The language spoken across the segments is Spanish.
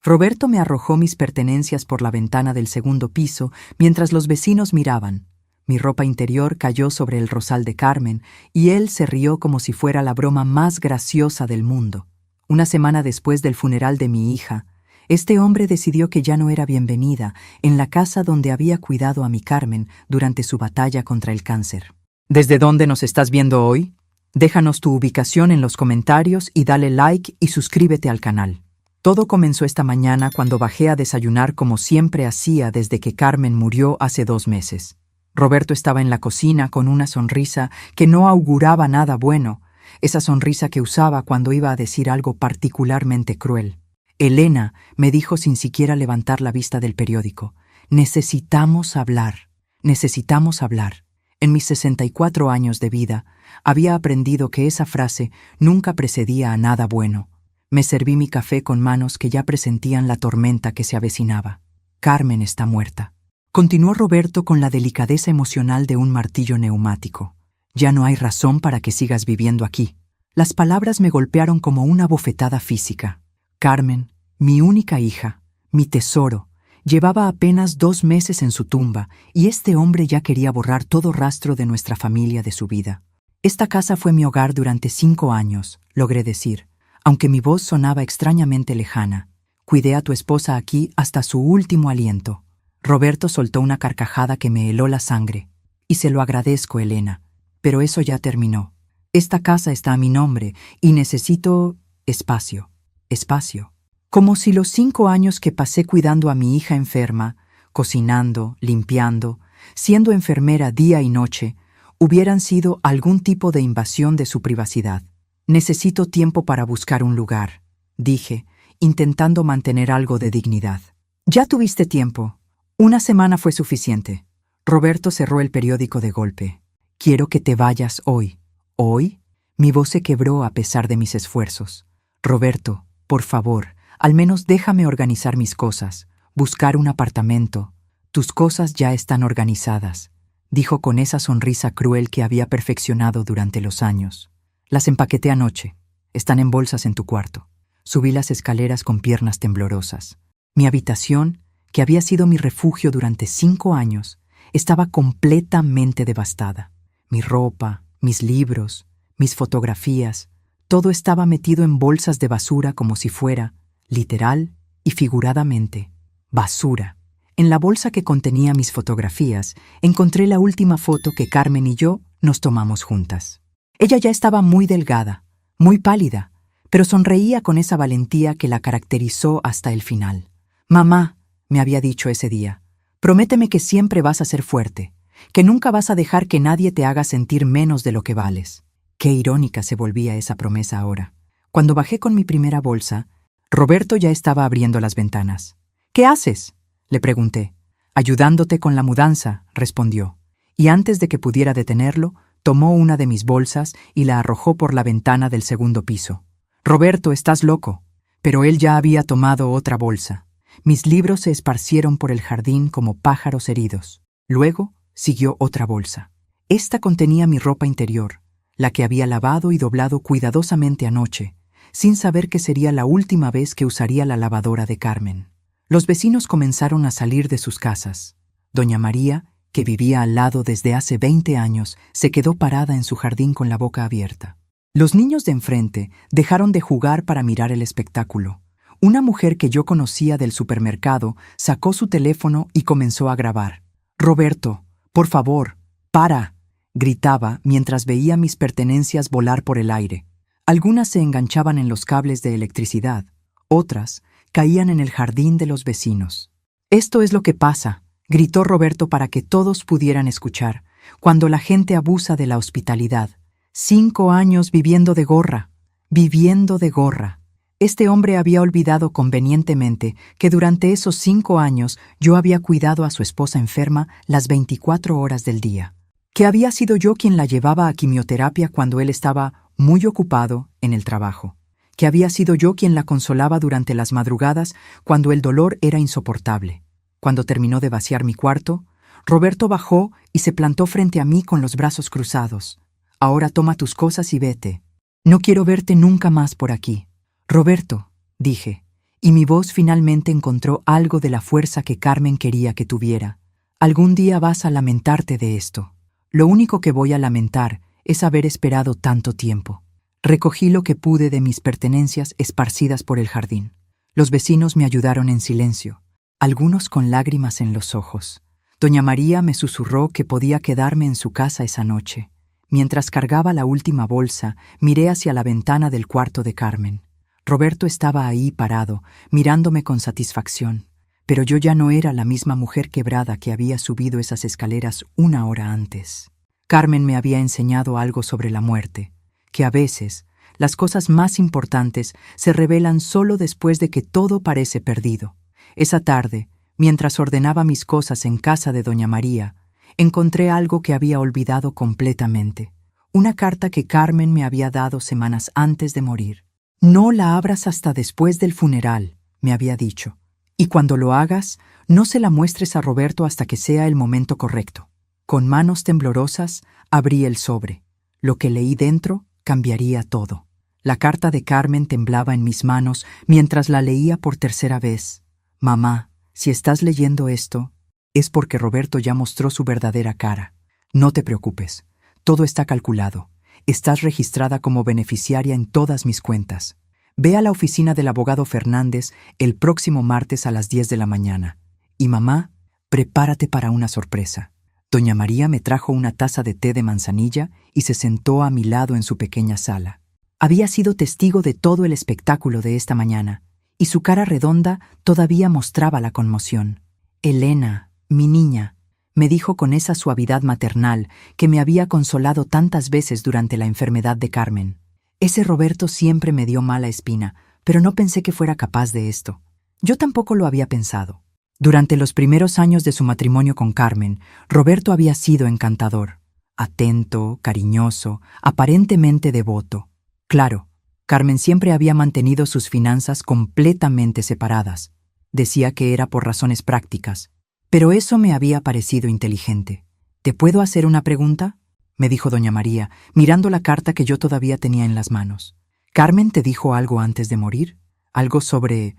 Roberto me arrojó mis pertenencias por la ventana del segundo piso mientras los vecinos miraban. Mi ropa interior cayó sobre el rosal de Carmen y él se rió como si fuera la broma más graciosa del mundo. Una semana después del funeral de mi hija, este hombre decidió que ya no era bienvenida en la casa donde había cuidado a mi Carmen durante su batalla contra el cáncer. ¿Desde dónde nos estás viendo hoy? Déjanos tu ubicación en los comentarios y dale like y suscríbete al canal. Todo comenzó esta mañana cuando bajé a desayunar como siempre hacía desde que Carmen murió hace 2 meses. Roberto estaba en la cocina con una sonrisa que no auguraba nada bueno, esa sonrisa que usaba cuando iba a decir algo particularmente cruel. Elena me dijo sin siquiera levantar la vista del periódico: necesitamos hablar, necesitamos hablar. En mis 64 años de vida, había aprendido que esa frase nunca precedía a nada bueno. Me serví mi café con manos que ya presentían la tormenta que se avecinaba. Carmen está muerta. Continuó Roberto con la delicadeza emocional de un martillo neumático. Ya no hay razón para que sigas viviendo aquí. Las palabras me golpearon como una bofetada física. Carmen, mi única hija, mi tesoro, llevaba apenas 2 meses en su tumba y este hombre ya quería borrar todo rastro de nuestra familia de su vida. Esta casa fue mi hogar durante 5 años, logré decir, aunque mi voz sonaba extrañamente lejana. Cuidé a tu esposa aquí hasta su último aliento. Roberto soltó una carcajada que me heló la sangre. Y se lo agradezco, Elena, pero eso ya terminó. Esta casa está a mi nombre y necesito espacio, espacio. Como si los 5 años que pasé cuidando a mi hija enferma, cocinando, limpiando, siendo enfermera día y noche, hubieran sido algún tipo de invasión de su privacidad. Necesito tiempo para buscar un lugar, dije, intentando mantener algo de dignidad. Ya tuviste tiempo. 1 semana fue suficiente. Roberto cerró el periódico de golpe. Quiero que te vayas hoy. ¿Hoy? Mi voz se quebró a pesar de mis esfuerzos. Roberto, por favor, al menos déjame organizar mis cosas, buscar un apartamento. Tus cosas ya están organizadas, dijo con esa sonrisa cruel que había perfeccionado durante los años. Las empaqueté anoche. Están en bolsas en tu cuarto. Subí las escaleras con piernas temblorosas. Mi habitación, que había sido mi refugio durante 5 años, estaba completamente devastada. Mi ropa, mis libros, mis fotografías, todo estaba metido en bolsas de basura como si fuera, literal y figuradamente, basura. En la bolsa que contenía mis fotografías, encontré la última foto que Carmen y yo nos tomamos juntas. Ella ya estaba muy delgada, muy pálida, pero sonreía con esa valentía que la caracterizó hasta el final. Mamá, me había dicho ese día, prométeme que siempre vas a ser fuerte, que nunca vas a dejar que nadie te haga sentir menos de lo que vales. Qué irónica se volvía esa promesa ahora. Cuando bajé con mi primera bolsa, Roberto ya estaba abriendo las ventanas. ¿Qué haces?, le pregunté. Ayudándote con la mudanza, respondió. Y antes de que pudiera detenerlo, tomó una de mis bolsas y la arrojó por la ventana del segundo piso. Roberto, estás loco. Pero él ya había tomado otra bolsa. Mis libros se esparcieron por el jardín como pájaros heridos. Luego siguió otra bolsa. Esta contenía mi ropa interior, la que había lavado y doblado cuidadosamente anoche, sin saber que sería la última vez que usaría la lavadora de Carmen. Los vecinos comenzaron a salir de sus casas. Doña María, que vivía al lado desde hace 20 años, se quedó parada en su jardín con la boca abierta. Los niños de enfrente dejaron de jugar para mirar el espectáculo. Una mujer que yo conocía del supermercado sacó su teléfono y comenzó a grabar. «Roberto, por favor, para», gritaba mientras veía mis pertenencias volar por el aire. Algunas se enganchaban en los cables de electricidad, otras caían en el jardín de los vecinos. «Esto es lo que pasa», gritó Roberto para que todos pudieran escuchar, «cuando la gente abusa de la hospitalidad. 5 años viviendo de gorra, viviendo de gorra». Este hombre había olvidado convenientemente que durante esos 5 años yo había cuidado a su esposa enferma las 24 horas del día. Que había sido yo quien la llevaba a quimioterapia cuando él estaba muy ocupado en el trabajo. Que había sido yo quien la consolaba durante las madrugadas cuando el dolor era insoportable. Cuando terminó de vaciar mi cuarto, Roberto bajó y se plantó frente a mí con los brazos cruzados. «Ahora toma tus cosas y vete. No quiero verte nunca más por aquí». «Roberto», dije, Y mi voz finalmente encontró algo de la fuerza que Carmen quería que tuviera. Algún día vas a lamentarte de esto. Lo único que voy a lamentar es haber esperado tanto tiempo. Recogí lo que pude de mis pertenencias esparcidas por el jardín. Los vecinos me ayudaron en silencio, algunos con lágrimas en los ojos. Doña María me susurró que podía quedarme en su casa esa noche. Mientras cargaba la última bolsa, miré hacia la ventana del cuarto de Carmen. Roberto estaba ahí parado, mirándome con satisfacción, pero yo ya no era la misma mujer quebrada que había subido esas escaleras una hora antes. Carmen me había enseñado algo sobre la muerte, que a veces las cosas más importantes se revelan solo después de que todo parece perdido. Esa tarde, mientras ordenaba mis cosas en casa de doña María, encontré algo que había olvidado completamente. Una carta que Carmen me había dado semanas antes de morir. No la abras hasta después del funeral, me había dicho. Y cuando lo hagas, no se la muestres a Roberto hasta que sea el momento correcto. Con manos temblorosas, abrí el sobre. Lo que leí dentro cambiaría todo. La carta de Carmen temblaba en mis manos mientras la leía por tercera vez. Mamá, si estás leyendo esto, es porque Roberto ya mostró su verdadera cara. No te preocupes, todo está calculado. Estás registrada como beneficiaria en todas mis cuentas. Ve a la oficina del abogado Fernández el próximo martes a las 10 de la mañana. Y mamá, prepárate para una sorpresa. Doña María me trajo una taza de té de manzanilla y se sentó a mi lado en su pequeña sala. Había sido testigo de todo el espectáculo de esta mañana, y su cara redonda todavía mostraba la conmoción. Elena, mi niña, me dijo con esa suavidad maternal que me había consolado tantas veces durante la enfermedad de Carmen. Ese Roberto siempre me dio mala espina, pero no pensé que fuera capaz de esto. Yo tampoco lo había pensado. Durante los primeros años de su matrimonio con Carmen, Roberto había sido encantador, atento, cariñoso, aparentemente devoto. Claro, Carmen siempre había mantenido sus finanzas completamente separadas. Decía que era por razones prácticas, pero eso me había parecido inteligente. ¿Te puedo hacer una pregunta?, me dijo doña María, mirando la carta que yo todavía tenía en las manos. ¿Carmen te dijo algo antes de morir? ¿Algo sobre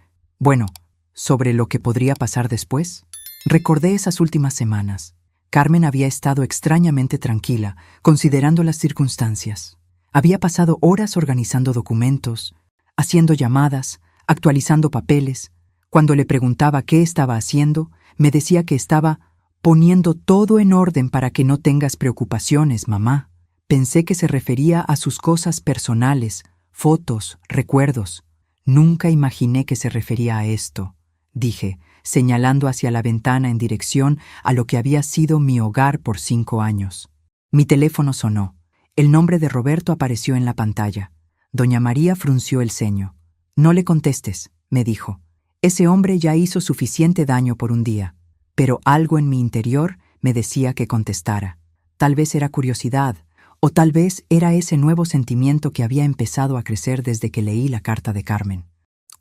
lo que podría pasar después? Recordé esas últimas semanas. Carmen había estado extrañamente tranquila, considerando las circunstancias. Había pasado horas organizando documentos, haciendo llamadas, actualizando papeles. Cuando le preguntaba qué estaba haciendo, me decía que estaba poniendo todo en orden para que no tengas preocupaciones, mamá. Pensé que se refería a sus cosas personales, fotos, recuerdos. Nunca imaginé que se refería a esto, dije, señalando hacia la ventana en dirección a lo que había sido mi hogar por 5 años. Mi teléfono sonó. El nombre de Roberto apareció en la pantalla. Doña María frunció el ceño. No le contestes, me dijo. Ese hombre ya hizo suficiente daño por un día. Pero algo en mi interior me decía que contestara. Tal vez era curiosidad, o tal vez era ese nuevo sentimiento que había empezado a crecer desde que leí la carta de Carmen.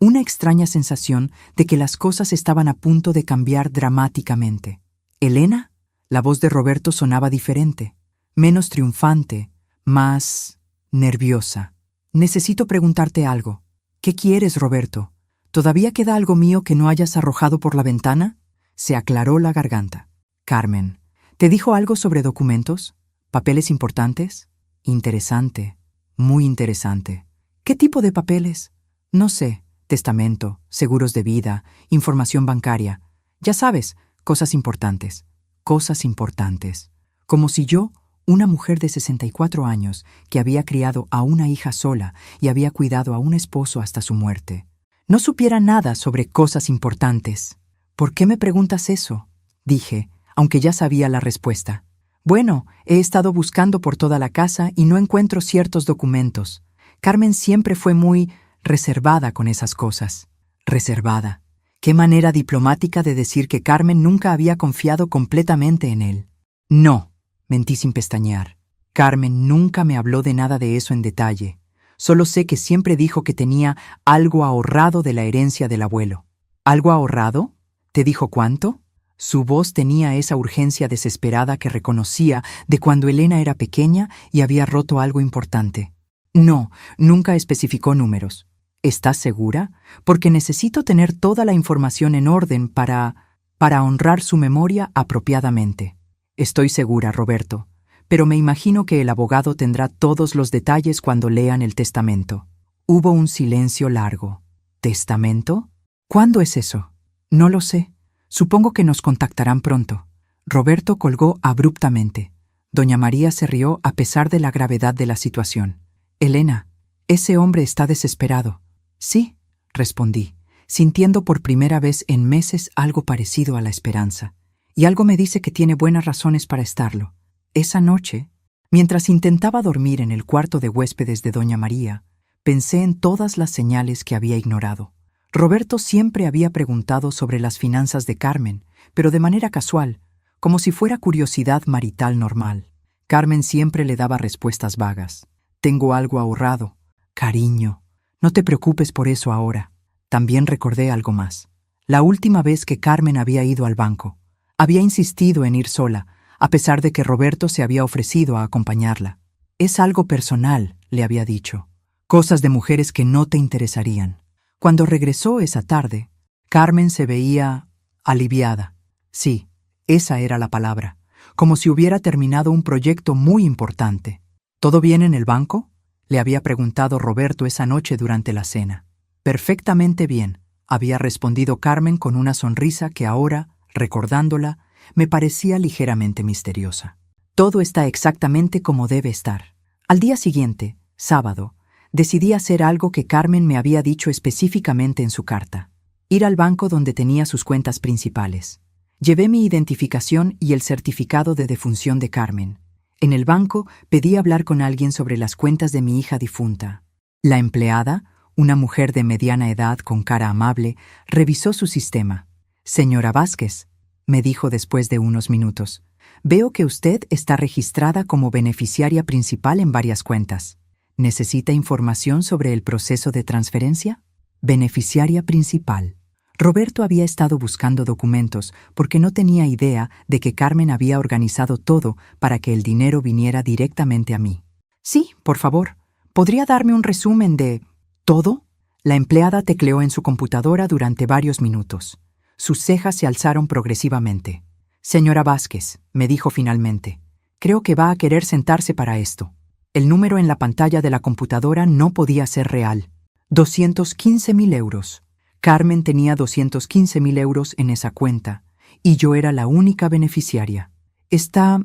Una extraña sensación de que las cosas estaban a punto de cambiar dramáticamente. ¿Elena? La voz de Roberto sonaba diferente, menos triunfante, más nerviosa. Necesito preguntarte algo. ¿Qué quieres, Roberto? ¿Todavía queda algo mío que no hayas arrojado por la ventana? Se aclaró la garganta. Carmen, ¿te dijo algo sobre documentos? ¿Papeles importantes? Interesante, muy interesante. ¿Qué tipo de papeles? No sé, testamento, seguros de vida, información bancaria. Ya sabes, cosas importantes. Cosas importantes. Como si yo, una mujer de 64 años, que había criado a una hija sola y había cuidado a un esposo hasta su muerte, no supiera nada sobre cosas importantes. ¿Por qué me preguntas eso?, dije, aunque ya sabía la respuesta. Bueno, he estado buscando por toda la casa y no encuentro ciertos documentos. Carmen siempre fue muy reservada con esas cosas. Reservada. Qué manera diplomática de decir que Carmen nunca había confiado completamente en él. No, mentí sin pestañear. Carmen nunca me habló de nada de eso en detalle. Solo sé que siempre dijo que tenía algo ahorrado de la herencia del abuelo. ¿Algo ahorrado? ¿Te dijo cuánto? Su voz tenía esa urgencia desesperada que reconocía de cuando Elena era pequeña y había roto algo importante. No, nunca especificó números. ¿Estás segura? Porque necesito tener toda la información en orden para honrar su memoria apropiadamente. Estoy segura, Roberto, pero me imagino que el abogado tendrá todos los detalles cuando lean el testamento. Hubo un silencio largo. ¿Testamento? ¿Cuándo es eso? No lo sé. Supongo que nos contactarán pronto. Roberto colgó abruptamente. Doña María se rió a pesar de la gravedad de la situación. Elena, ese hombre está desesperado. Sí, respondí, sintiendo por primera vez en meses algo parecido a la esperanza. Y algo me dice que tiene buenas razones para estarlo. Esa noche, mientras intentaba dormir en el cuarto de huéspedes de Doña María, pensé en todas las señales que había ignorado. Roberto siempre había preguntado sobre las finanzas de Carmen, pero de manera casual, como si fuera curiosidad marital normal. Carmen siempre le daba respuestas vagas. Tengo algo ahorrado. Cariño, no te preocupes por eso ahora. También recordé algo más. La última vez que Carmen había ido al banco, había insistido en ir sola, a pesar de que Roberto se había ofrecido a acompañarla. Es algo personal, le había dicho. Cosas de mujeres que no te interesarían. Cuando regresó esa tarde, Carmen se veía aliviada. Sí, esa era la palabra, como si hubiera terminado un proyecto muy importante. ¿Todo bien en el banco?, le había preguntado Roberto esa noche durante la cena. Perfectamente bien, había respondido Carmen con una sonrisa que ahora, recordándola, me parecía ligeramente misteriosa. Todo está exactamente como debe estar. Al día siguiente, sábado, decidí hacer algo que Carmen me había dicho específicamente en su carta: ir al banco donde tenía sus cuentas principales. Llevé mi identificación y el certificado de defunción de Carmen. En el banco pedí hablar con alguien sobre las cuentas de mi hija difunta. La empleada, una mujer de mediana edad con cara amable, revisó su sistema. «Señora Vázquez», me dijo después de unos minutos, «veo que usted está registrada como beneficiaria principal en varias cuentas. ¿Necesita información sobre el proceso de transferencia?» Beneficiaria principal. Roberto había estado buscando documentos porque no tenía idea de que Carmen había organizado todo para que el dinero viniera directamente a mí. «Sí, por favor. ¿Podría darme un resumen de todo?» La empleada tecleó en su computadora durante varios minutos. Sus cejas se alzaron progresivamente. «Señora Vázquez», me dijo finalmente, «creo que va a querer sentarse para esto». El número en la pantalla de la computadora no podía ser real. 215.000 euros. Carmen tenía 215.000 euros en esa cuenta, y yo era la única beneficiaria. ¿Está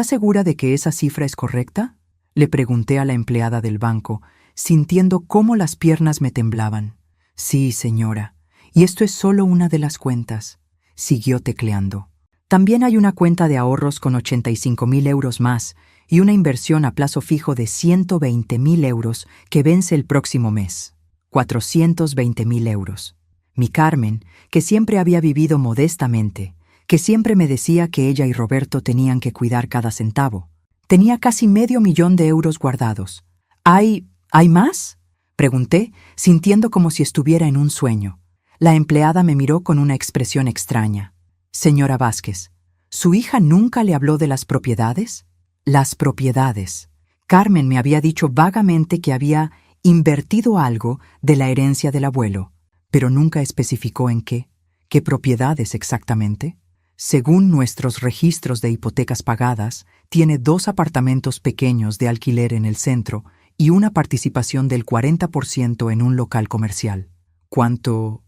segura de que esa cifra es correcta?, le pregunté a la empleada del banco, sintiendo cómo las piernas me temblaban. «Sí, señora, y esto es solo una de las cuentas», siguió tecleando. «También hay una cuenta de ahorros con 85.000 euros más y una inversión a plazo fijo de 120.000 euros que vence el próximo mes. 420.000 euros. Mi Carmen, que siempre había vivido modestamente, que siempre me decía que ella y Roberto tenían que cuidar cada centavo, tenía casi $500.000 de euros guardados. ¿Hay más?», pregunté, sintiendo como si estuviera en un sueño. La empleada me miró con una expresión extraña. «Señora Vázquez, ¿su hija nunca le habló de las propiedades?» Las propiedades. Carmen me había dicho vagamente que había invertido algo de la herencia del abuelo, pero nunca especificó en qué. ¿Qué propiedades exactamente? Según nuestros registros de hipotecas pagadas, tiene 2 apartamentos pequeños de alquiler en el centro y una participación del 40% en un local comercial. ¿Cuánto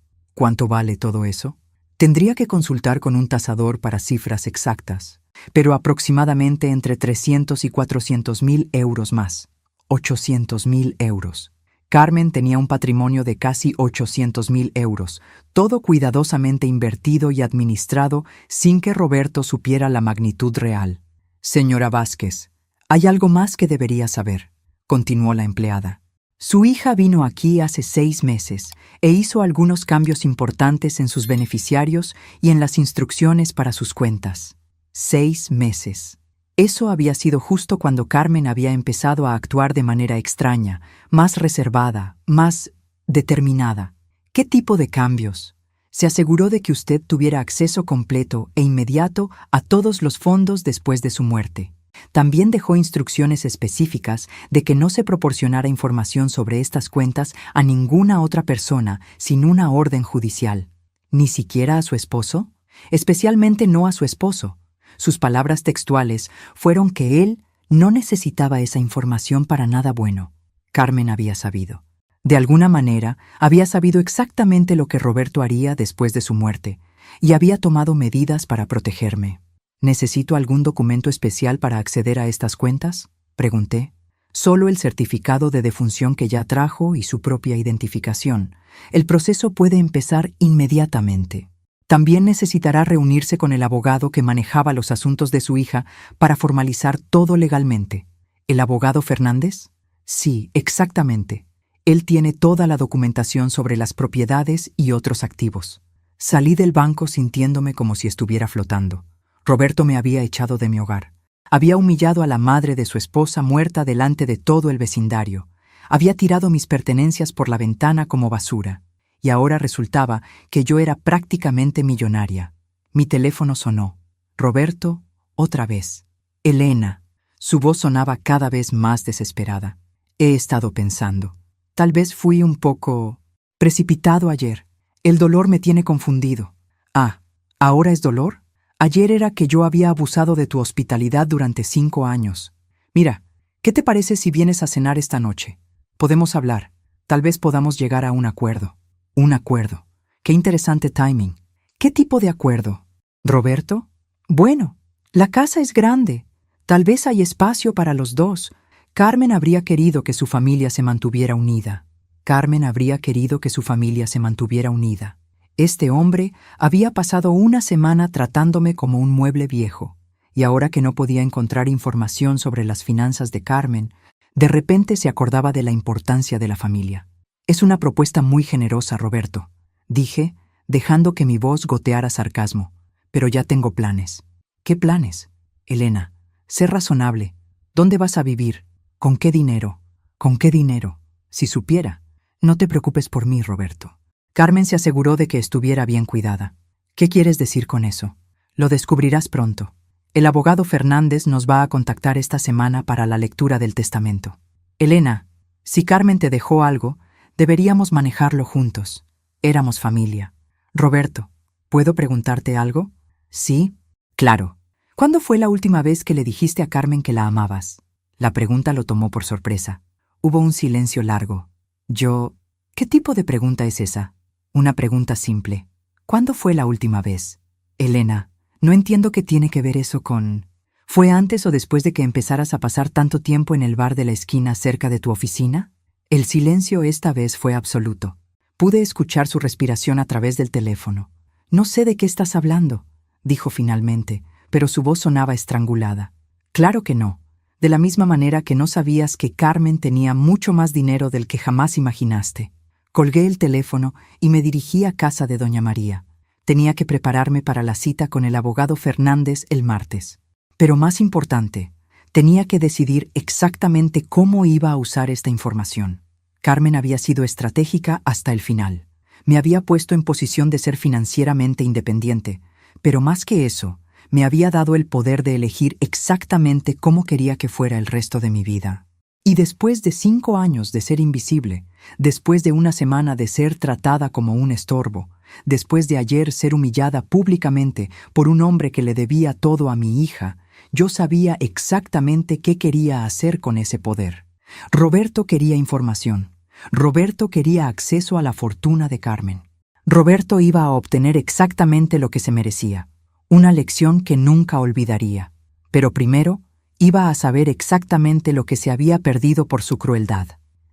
vale todo eso? Tendría que consultar con un tasador para cifras exactas, pero aproximadamente entre 300 y 400.000 euros más. 800.000 euros. Carmen tenía un patrimonio de casi 800.000 euros, todo cuidadosamente invertido y administrado sin que Roberto supiera la magnitud real. «Señora Vázquez, hay algo más que debería saber», continuó la empleada. «Su hija vino aquí hace 6 meses e hizo algunos cambios importantes en sus beneficiarios y en las instrucciones para sus cuentas. 6 meses. Eso había sido justo cuando Carmen había empezado a actuar de manera extraña, más reservada, más determinada. ¿Qué tipo de cambios? Se aseguró de que usted tuviera acceso completo e inmediato a todos los fondos después de su muerte. También dejó instrucciones específicas de que no se proporcionara información sobre estas cuentas a ninguna otra persona sin una orden judicial. ¿Ni siquiera a su esposo? Especialmente no a su esposo. Sus palabras textuales fueron que él no necesitaba esa información para nada bueno. Carmen había sabido. De alguna manera, había sabido exactamente lo que Roberto haría después de su muerte, y había tomado medidas para protegerme. ¿Necesito algún documento especial para acceder a estas cuentas?, pregunté. Solo el certificado de defunción que ya trajo y su propia identificación. El proceso puede empezar inmediatamente. También necesitará reunirse con el abogado que manejaba los asuntos de su hija para formalizar todo legalmente. ¿El abogado Fernández? Sí, exactamente. Él tiene toda la documentación sobre las propiedades y otros activos. Salí del banco sintiéndome como si estuviera flotando. Roberto me había echado de mi hogar. Había humillado a la madre de su esposa muerta delante de todo el vecindario. Había tirado mis pertenencias por la ventana como basura. Y ahora resultaba que yo era prácticamente millonaria. Mi teléfono sonó. Roberto, otra vez. Elena. Su voz sonaba cada vez más desesperada. He estado pensando. Tal vez fui un poco precipitado ayer. El dolor me tiene confundido. Ah, ¿ahora es dolor? Ayer era que yo había abusado de tu hospitalidad durante 5 años. Mira, ¿qué te parece si vienes a cenar esta noche? Podemos hablar. Tal vez podamos llegar a un acuerdo. Un acuerdo. Qué interesante timing. ¿Qué tipo de acuerdo? ¿Roberto? Bueno, la casa es grande. Tal vez hay espacio para los dos. Carmen habría querido que su familia se mantuviera unida. Carmen habría querido que su familia se mantuviera unida. Este hombre había pasado una semana tratándome como un mueble viejo, y ahora que no podía encontrar información sobre las finanzas de Carmen, de repente se acordaba de la importancia de la familia. Es una propuesta muy generosa, Roberto, dije, dejando que mi voz goteara sarcasmo, pero ya tengo planes. ¿Qué planes? Elena, sé razonable. ¿Dónde vas a vivir? ¿Con qué dinero? ¿Con qué dinero? Si supiera. No te preocupes por mí, Roberto. Carmen se aseguró de que estuviera bien cuidada. ¿Qué quieres decir con eso? Lo descubrirás pronto. El abogado Fernández nos va a contactar esta semana para la lectura del testamento. Elena, si Carmen te dejó algo, deberíamos manejarlo juntos. Éramos familia. Roberto, ¿puedo preguntarte algo? Sí, claro. ¿Cuándo fue la última vez que le dijiste a Carmen que la amabas? La pregunta lo tomó por sorpresa. Hubo un silencio largo. ¿Qué tipo de pregunta es esa? Una pregunta simple. ¿Cuándo fue la última vez? Elena, no entiendo qué tiene que ver eso con... ¿Fue antes o después de que empezaras a pasar tanto tiempo en el bar de la esquina cerca de tu oficina? El silencio esta vez fue absoluto. Pude escuchar su respiración a través del teléfono. No sé de qué estás hablando, dijo finalmente, pero su voz sonaba estrangulada. Claro que no. De la misma manera que no sabías que Carmen tenía mucho más dinero del que jamás imaginaste. Colgué el teléfono y me dirigí a casa de doña María. Tenía que prepararme para la cita con el abogado Fernández el martes. Pero más importante, tenía que decidir exactamente cómo iba a usar esta información. Carmen había sido estratégica hasta el final. Me había puesto en posición de ser financieramente independiente, pero más que eso, me había dado el poder de elegir exactamente cómo quería que fuera el resto de mi vida. Y después de 5 años de ser invisible, después de una semana de ser tratada como un estorbo, después de ayer ser humillada públicamente por un hombre que le debía todo a mi hija, yo sabía exactamente qué quería hacer con ese poder. Roberto quería información. Roberto quería acceso a la fortuna de Carmen. Roberto iba a obtener exactamente lo que se merecía, una lección que nunca olvidaría. Pero primero, iba a saber exactamente lo que se había perdido por su crueldad.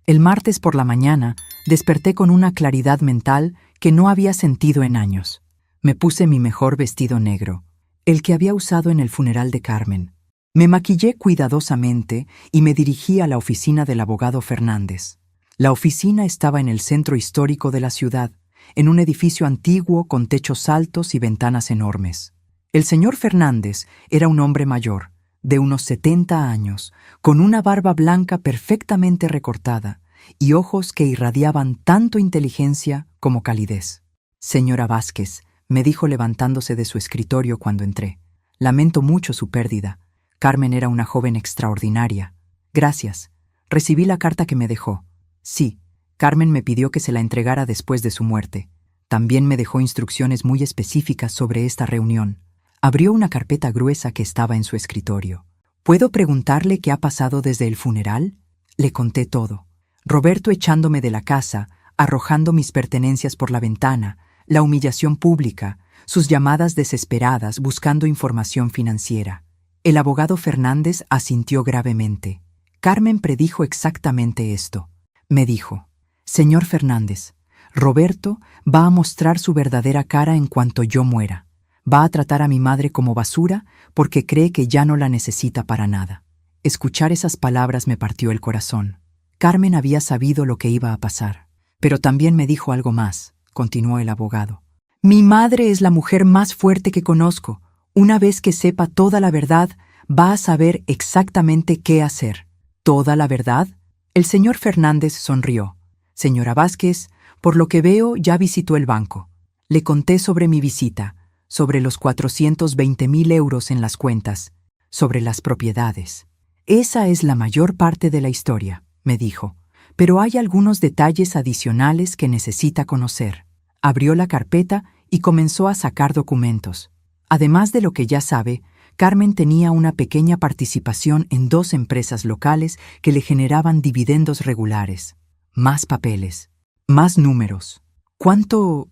El martes por la mañana desperté con una claridad mental que no había sentido en años. Me puse mi mejor vestido negro, el que había usado en el funeral de Carmen. Me maquillé cuidadosamente y me dirigí a la oficina del abogado Fernández. La oficina estaba en el centro histórico de la ciudad, en un edificio antiguo con techos altos y ventanas enormes. El señor Fernández era un hombre mayor, de unos 70 años, con una barba blanca perfectamente recortada y ojos que irradiaban tanto inteligencia como calidez. Señora Vázquez, me dijo levantándose de su escritorio cuando entré. Lamento mucho su pérdida. Carmen era una joven extraordinaria. Gracias. Recibí la carta que me dejó. Sí, Carmen me pidió que se la entregara después de su muerte. También me dejó instrucciones muy específicas sobre esta reunión. Abrió una carpeta gruesa que estaba en su escritorio. ¿Puedo preguntarle qué ha pasado desde el funeral? Le conté todo. Roberto echándome de la casa, arrojando mis pertenencias por la ventana, la humillación pública, sus llamadas desesperadas buscando información financiera. El abogado Fernández asintió gravemente. Carmen predijo exactamente esto. Me dijo: «Señor Fernández, Roberto va a mostrar su verdadera cara en cuanto yo muera. Va a tratar a mi madre como basura porque cree que ya no la necesita para nada». Escuchar esas palabras me partió el corazón. Carmen había sabido lo que iba a pasar. Pero también me dijo algo más, continuó el abogado. «Mi madre es la mujer más fuerte que conozco. Una vez que sepa toda la verdad, va a saber exactamente qué hacer». ¿Toda la verdad? El señor Fernández sonrió. «Señora Vázquez, por lo que veo ya visitó el banco». Le conté sobre mi visita, sobre los 420.000 euros en las cuentas, sobre las propiedades. «Esa es la mayor parte de la historia», me dijo, «pero hay algunos detalles adicionales que necesita conocer». Abrió la carpeta y comenzó a sacar documentos. Además de lo que ya sabe, Carmen tenía una pequeña participación en 2 empresas locales que le generaban dividendos regulares. Más papeles, más números. ¿Cuánto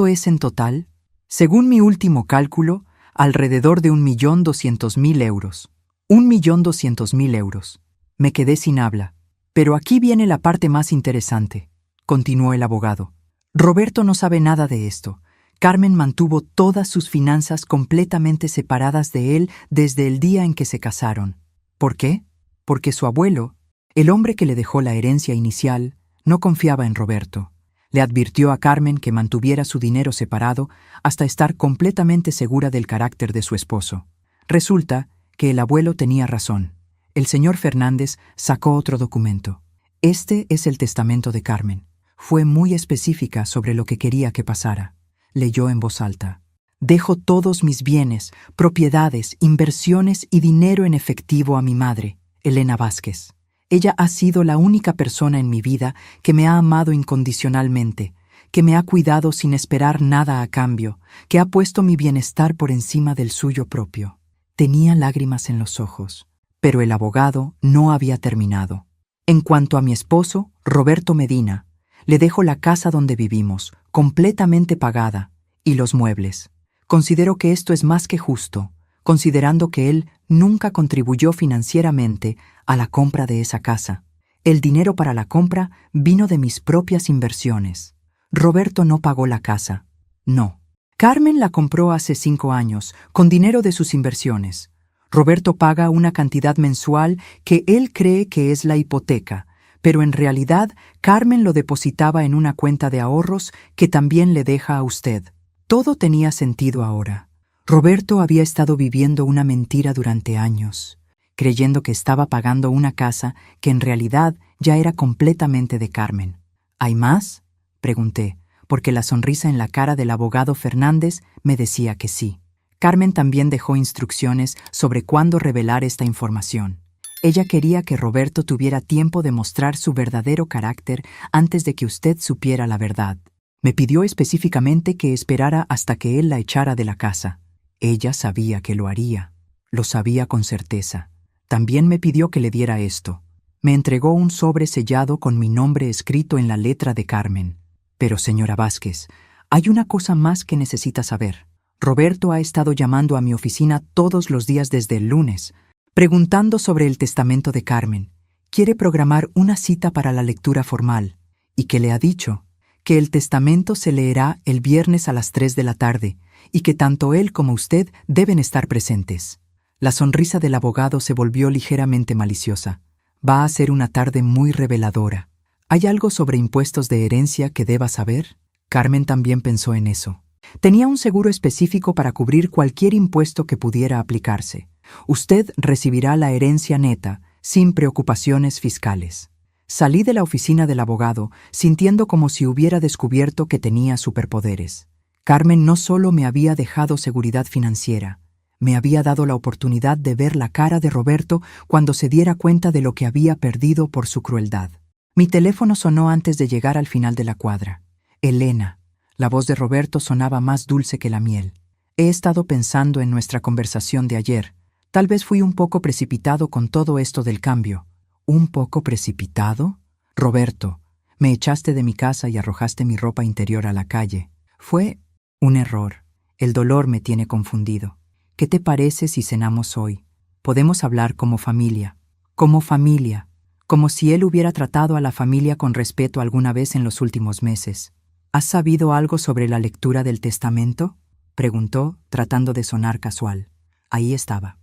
es en total? Según mi último cálculo, alrededor de 1.200.000 euros. 1.200.000 euros. Me quedé sin habla. Pero aquí viene la parte más interesante, continuó el abogado. Roberto no sabe nada de esto. Carmen mantuvo todas sus finanzas completamente separadas de él desde el día en que se casaron. ¿Por qué? Porque su abuelo, el hombre que le dejó la herencia inicial, no confiaba en Roberto. Le advirtió a Carmen que mantuviera su dinero separado hasta estar completamente segura del carácter de su esposo. Resulta que el abuelo tenía razón. El señor Fernández sacó otro documento. Este es el testamento de Carmen. Fue muy específica sobre lo que quería que pasara. Leyó en voz alta: «Dejo todos mis bienes, propiedades, inversiones y dinero en efectivo a mi madre, Elena Vázquez. Ella ha sido la única persona en mi vida que me ha amado incondicionalmente, que me ha cuidado sin esperar nada a cambio, que ha puesto mi bienestar por encima del suyo propio». Tenía lágrimas en los ojos, pero el abogado no había terminado. «En cuanto a mi esposo, Roberto Medina, le dejo la casa donde vivimos, completamente pagada, y los muebles. Considero que esto es más que justo, considerando que él nunca contribuyó financieramente a la compra de esa casa. El dinero para la compra vino de mis propias inversiones. Roberto no pagó la casa. No. Carmen la compró hace 5 años, con dinero de sus inversiones. Roberto paga una cantidad mensual que él cree que es la hipoteca, pero en realidad Carmen lo depositaba en una cuenta de ahorros que también le deja a usted. Todo tenía sentido ahora. Roberto había estado viviendo una mentira durante años, creyendo que estaba pagando una casa que en realidad ya era completamente de Carmen. ¿Hay más?, pregunté, porque la sonrisa en la cara del abogado Fernández me decía que sí. Carmen también dejó instrucciones sobre cuándo revelar esta información. Ella quería que Roberto tuviera tiempo de mostrar su verdadero carácter antes de que usted supiera la verdad. Me pidió específicamente que esperara hasta que él la echara de la casa. Ella sabía que lo haría. Lo sabía con certeza. También me pidió que le diera esto. Me entregó un sobre sellado con mi nombre escrito en la letra de Carmen. Pero, señora Vázquez, hay una cosa más que necesita saber. Roberto ha estado llamando a mi oficina todos los días desde el lunes, preguntando sobre el testamento de Carmen. Quiere programar una cita para la lectura formal, y que le ha dicho que el testamento se leerá el viernes a las 3 de la tarde, y que tanto él como usted deben estar presentes. La sonrisa del abogado se volvió ligeramente maliciosa. Va a ser una tarde muy reveladora. ¿Hay algo sobre impuestos de herencia que deba saber? Carmen también pensó en eso. Tenía un seguro específico para cubrir cualquier impuesto que pudiera aplicarse. Usted recibirá la herencia neta, sin preocupaciones fiscales. Salí de la oficina del abogado, sintiendo como si hubiera descubierto que tenía superpoderes. Carmen no solo me había dejado seguridad financiera, Me había dado la oportunidad de ver la cara de Roberto cuando se diera cuenta de lo que había perdido por su crueldad. Mi teléfono sonó antes de llegar al final de la cuadra. Elena. La voz de Roberto sonaba más dulce que la miel. He estado pensando en nuestra conversación de ayer. Tal vez fui un poco precipitado con todo esto del cambio. ¿Un poco precipitado? Roberto, me echaste de mi casa y arrojaste mi ropa interior a la calle. Fue un error. El dolor me tiene confundido. ¿Qué te parece si cenamos hoy? Podemos hablar como familia. Como familia. Como si él hubiera tratado a la familia con respeto alguna vez en los últimos meses. ¿Has sabido algo sobre la lectura del testamento? Preguntó, tratando de sonar casual. Ahí estaba.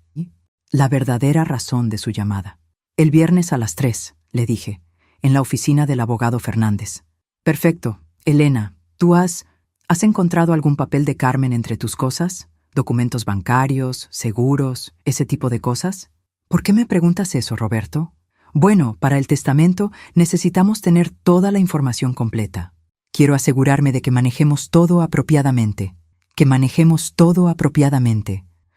La verdadera razón de su llamada. El viernes a las 3, le dije, en la oficina del abogado Fernández. Perfecto. Elena, ¿tú has encontrado algún papel de Carmen entre tus cosas? ¿Documentos bancarios, seguros, ese tipo de cosas? ¿Por qué me preguntas eso, Roberto? Bueno, para el testamento necesitamos tener toda la información completa. Quiero asegurarme de que manejemos todo apropiadamente.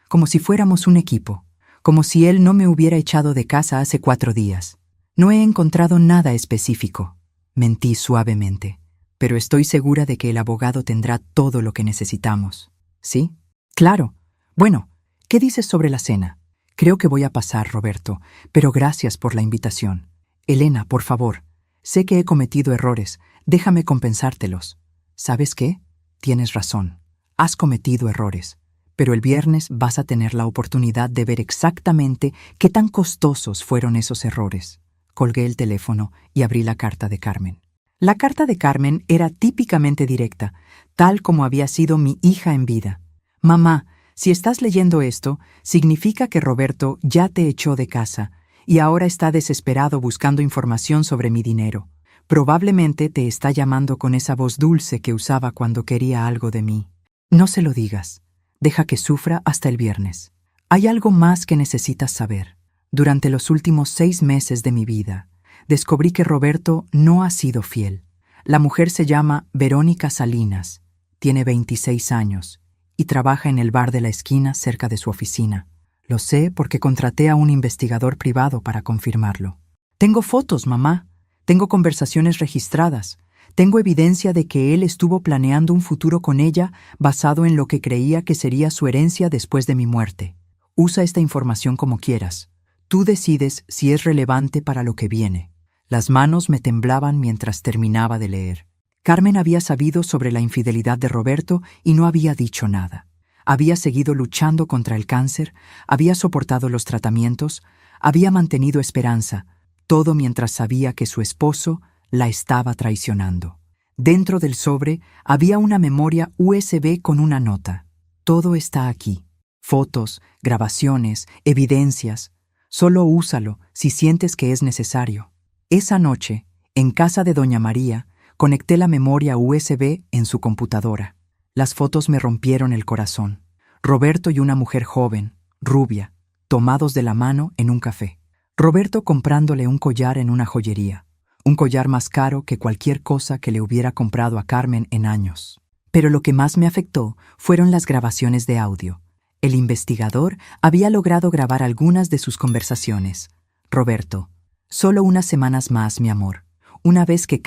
Como si fuéramos un equipo. Como si él no me hubiera echado de casa hace 4 días. No he encontrado nada específico. Mentí suavemente. Pero estoy segura de que el abogado tendrá todo lo que necesitamos. ¿Sí? Claro. Bueno, ¿qué dices sobre la cena? Creo que voy a pasar, Roberto, pero gracias por la invitación. Elena, por favor. Sé que he cometido errores. Déjame compensártelos. ¿Sabes qué? Tienes razón. Has cometido errores. Pero el viernes vas a tener la oportunidad de ver exactamente qué tan costosos fueron esos errores. Colgué el teléfono y abrí la carta de Carmen. La carta de Carmen era típicamente directa, tal como había sido mi hija en vida. Mamá, si estás leyendo esto, significa que Roberto ya te echó de casa y ahora está desesperado buscando información sobre mi dinero. Probablemente te está llamando con esa voz dulce que usaba cuando quería algo de mí. No se lo digas. Deja que sufra hasta el viernes. Hay algo más que necesitas saber. Durante los últimos 6 meses de mi vida, descubrí que Roberto no ha sido fiel. La mujer se llama Verónica Salinas, tiene 26 años y trabaja en el bar de la esquina cerca de su oficina. Lo sé porque contraté a un investigador privado para confirmarlo. Tengo fotos, mamá. Tengo conversaciones registradas. Tengo evidencia de que él estuvo planeando un futuro con ella basado en lo que creía que sería su herencia después de mi muerte. Usa esta información como quieras. Tú decides si es relevante para lo que viene. Las manos me temblaban mientras terminaba de leer. Carmen había sabido sobre la infidelidad de Roberto y no había dicho nada. Había seguido luchando contra el cáncer, había soportado los tratamientos, había mantenido esperanza, todo mientras sabía que su esposo la estaba traicionando. Dentro del sobre había una memoria USB con una nota. Todo está aquí. Fotos, grabaciones, evidencias. Solo úsalo si sientes que es necesario. Esa noche, en casa de Doña María, conecté la memoria USB en su computadora. Las fotos me rompieron el corazón. Roberto y una mujer joven, rubia, tomados de la mano en un café. Roberto comprándole un collar en una joyería. Un collar más caro que cualquier cosa que le hubiera comprado a Carmen en años. Pero lo que más me afectó fueron las grabaciones de audio. El investigador había logrado grabar algunas de sus conversaciones. Roberto, solo unas semanas más, mi amor. Una vez que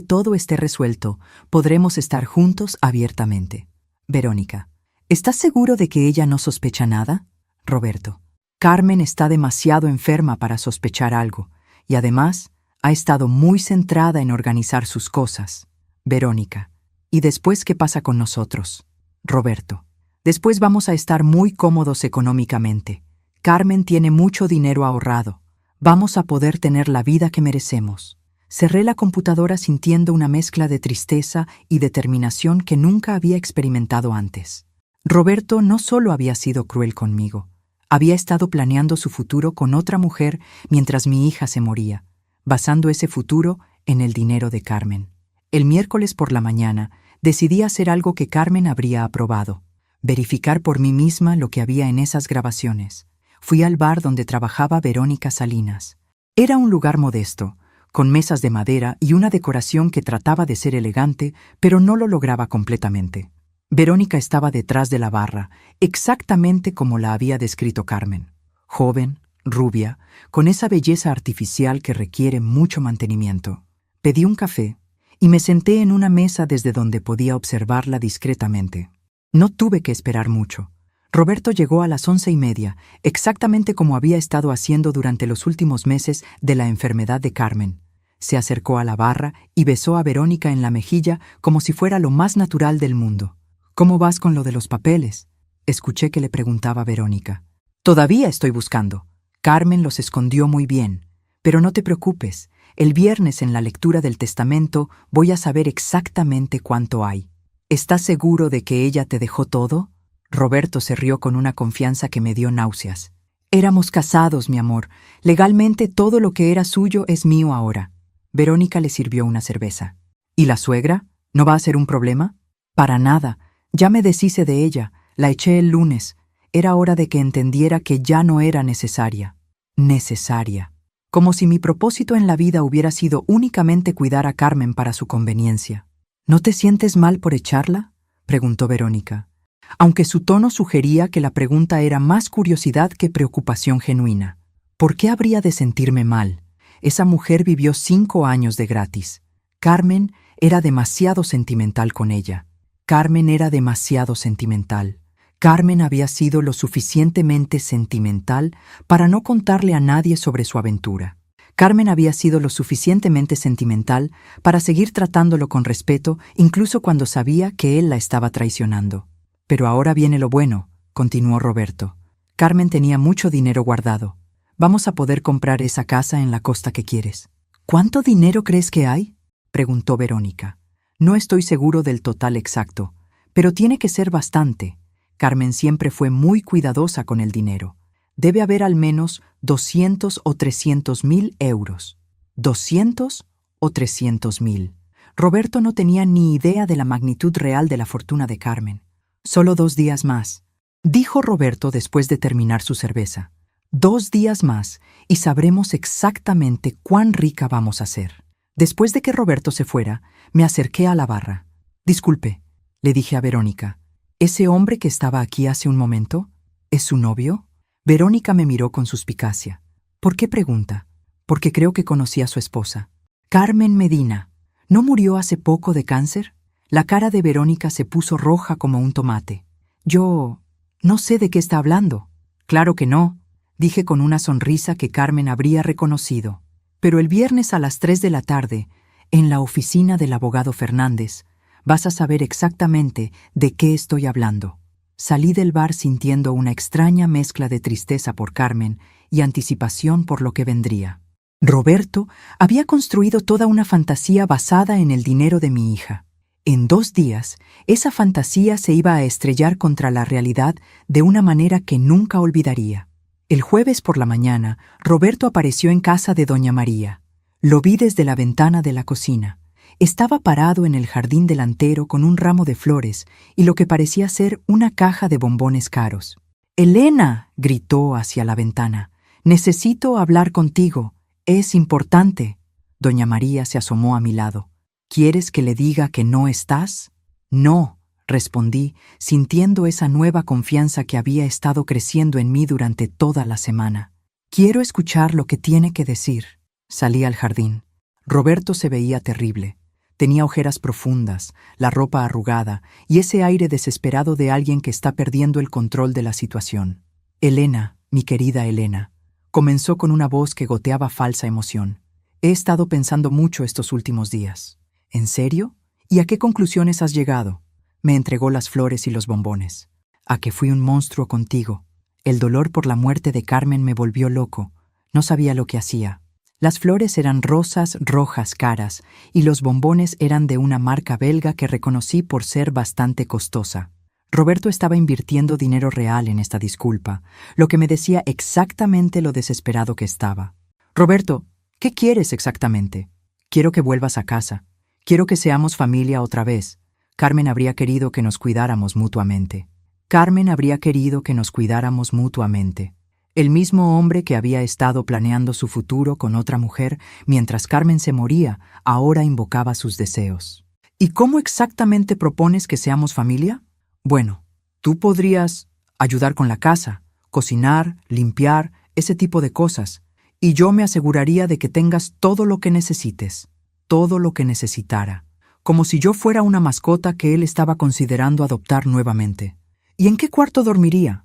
todo esté resuelto, podremos estar juntos abiertamente. Verónica, ¿estás seguro de que ella no sospecha nada? Roberto, Carmen está demasiado enferma para sospechar algo, y además ha estado muy centrada en organizar sus cosas. Verónica, ¿y después qué pasa con nosotros? Roberto, después vamos a estar muy cómodos económicamente. Carmen tiene mucho dinero ahorrado. Vamos a poder tener la vida que merecemos. Cerré la computadora sintiendo una mezcla de tristeza y determinación que nunca había experimentado antes. Roberto no solo había sido cruel conmigo, había estado planeando su futuro con otra mujer mientras mi hija se moría, basando ese futuro en el dinero de Carmen. El miércoles por la mañana decidí hacer algo que Carmen habría aprobado, verificar por mí misma lo que había en esas grabaciones. Fui al bar donde trabajaba Verónica Salinas. Era un lugar modesto, con mesas de madera y una decoración que trataba de ser elegante, pero no lo lograba completamente. Verónica estaba detrás de la barra, exactamente como la había descrito Carmen. Joven, rubia, con esa belleza artificial que requiere mucho mantenimiento. Pedí un café y me senté en una mesa desde donde podía observarla discretamente. No tuve que esperar mucho. Roberto llegó a las 11:30, exactamente como había estado haciendo durante los últimos meses de la enfermedad de Carmen. Se acercó a la barra y besó a Verónica en la mejilla como si fuera lo más natural del mundo. «¿Cómo vas con lo de los papeles?», escuché que le preguntaba Verónica. «Todavía estoy buscando. Carmen los escondió muy bien. Pero no te preocupes, el viernes en la lectura del testamento voy a saber exactamente cuánto hay». «¿Estás seguro de que ella te dejó todo?». Roberto se rió con una confianza que me dio náuseas. «Éramos casados, mi amor. Legalmente todo lo que era suyo es mío ahora». Verónica le sirvió una cerveza. «¿Y la suegra? ¿No va a ser un problema?». «Para nada. Ya me deshice de ella. La eché el lunes. Era hora de que entendiera que ya no era necesaria». Necesaria. Como si mi propósito en la vida hubiera sido únicamente cuidar a Carmen para su conveniencia. «¿No te sientes mal por echarla?», preguntó Verónica, aunque su tono sugería que la pregunta era más curiosidad que preocupación genuina. ¿Por qué habría de sentirme mal? Esa mujer vivió 5 años de gratis. Carmen era demasiado sentimental con ella. Carmen era demasiado sentimental. Carmen había sido lo suficientemente sentimental para no contarle a nadie sobre su aventura. Carmen había sido lo suficientemente sentimental para seguir tratándolo con respeto, incluso cuando sabía que él la estaba traicionando. «Pero ahora viene lo bueno», continuó Roberto. «Carmen tenía mucho dinero guardado. Vamos a poder comprar esa casa en la costa que quieres». «¿Cuánto dinero crees que hay?», preguntó Verónica. «No estoy seguro del total exacto, pero tiene que ser bastante. Carmen siempre fue muy cuidadosa con el dinero. Debe haber al menos 200 o 300.000 euros. ¿200 o 300.000? Roberto no tenía ni idea de la magnitud real de la fortuna de Carmen. «Solo 2 días más», dijo Roberto después de terminar su cerveza. 2 días más y sabremos exactamente cuán rica vamos a ser. Después de que Roberto se fuera, me acerqué a la barra. «Disculpe», le dije a Verónica, «¿ese hombre que estaba aquí hace un momento es su novio?». Verónica me miró con suspicacia. «¿Por qué pregunta?». «Porque creo que conocí a su esposa. Carmen Medina. ¿No murió hace poco de cáncer?». La cara de Verónica se puso roja como un tomate. «Yo no sé de qué está hablando». «Claro que no», dije con una sonrisa que Carmen habría reconocido. «Pero el viernes a las 3 de la tarde, en la oficina del abogado Fernández, vas a saber exactamente de qué estoy hablando». Salí del bar sintiendo una extraña mezcla de tristeza por Carmen y anticipación por lo que vendría. Roberto había construido toda una fantasía basada en el dinero de mi hija. En 2 días, esa fantasía se iba a estrellar contra la realidad de una manera que nunca olvidaría. El jueves por la mañana, Roberto apareció en casa de doña María. Lo vi desde la ventana de la cocina. Estaba parado en el jardín delantero con un ramo de flores y lo que parecía ser una caja de bombones caros. «Elena», gritó hacia la ventana, «necesito hablar contigo. Es importante». Doña María se asomó a mi lado. «¿Quieres que le diga que no estás?». «No», respondí, sintiendo esa nueva confianza que había estado creciendo en mí durante toda la semana. «Quiero escuchar lo que tiene que decir». Salí al jardín. Roberto se veía terrible. Tenía ojeras profundas, la ropa arrugada y ese aire desesperado de alguien que está perdiendo el control de la situación. «Elena, mi querida Elena», comenzó con una voz que goteaba falsa emoción. «He estado pensando mucho estos últimos días». «¿En serio? ¿Y a qué conclusiones has llegado?». Me entregó las flores y los bombones. «A que fui un monstruo contigo. El dolor por la muerte de Carmen me volvió loco. No sabía lo que hacía». Las flores eran rosas rojas caras y los bombones eran de una marca belga que reconocí por ser bastante costosa. Roberto estaba invirtiendo dinero real en esta disculpa, lo que me decía exactamente lo desesperado que estaba. «Roberto, ¿qué quieres exactamente?». «Quiero que vuelvas a casa. Quiero que seamos familia otra vez». Carmen habría querido que nos cuidáramos mutuamente. Carmen habría querido que nos cuidáramos mutuamente. El mismo hombre que había estado planeando su futuro con otra mujer mientras Carmen se moría, ahora invocaba sus deseos. «¿Y cómo exactamente propones que seamos familia?». Bueno, tú podrías ayudar con la casa, cocinar, limpiar, ese tipo de cosas, y yo me aseguraría de que tengas todo lo que necesites, todo lo que necesitara, como si yo fuera una mascota que él estaba considerando adoptar nuevamente. ¿Y en qué cuarto dormiría?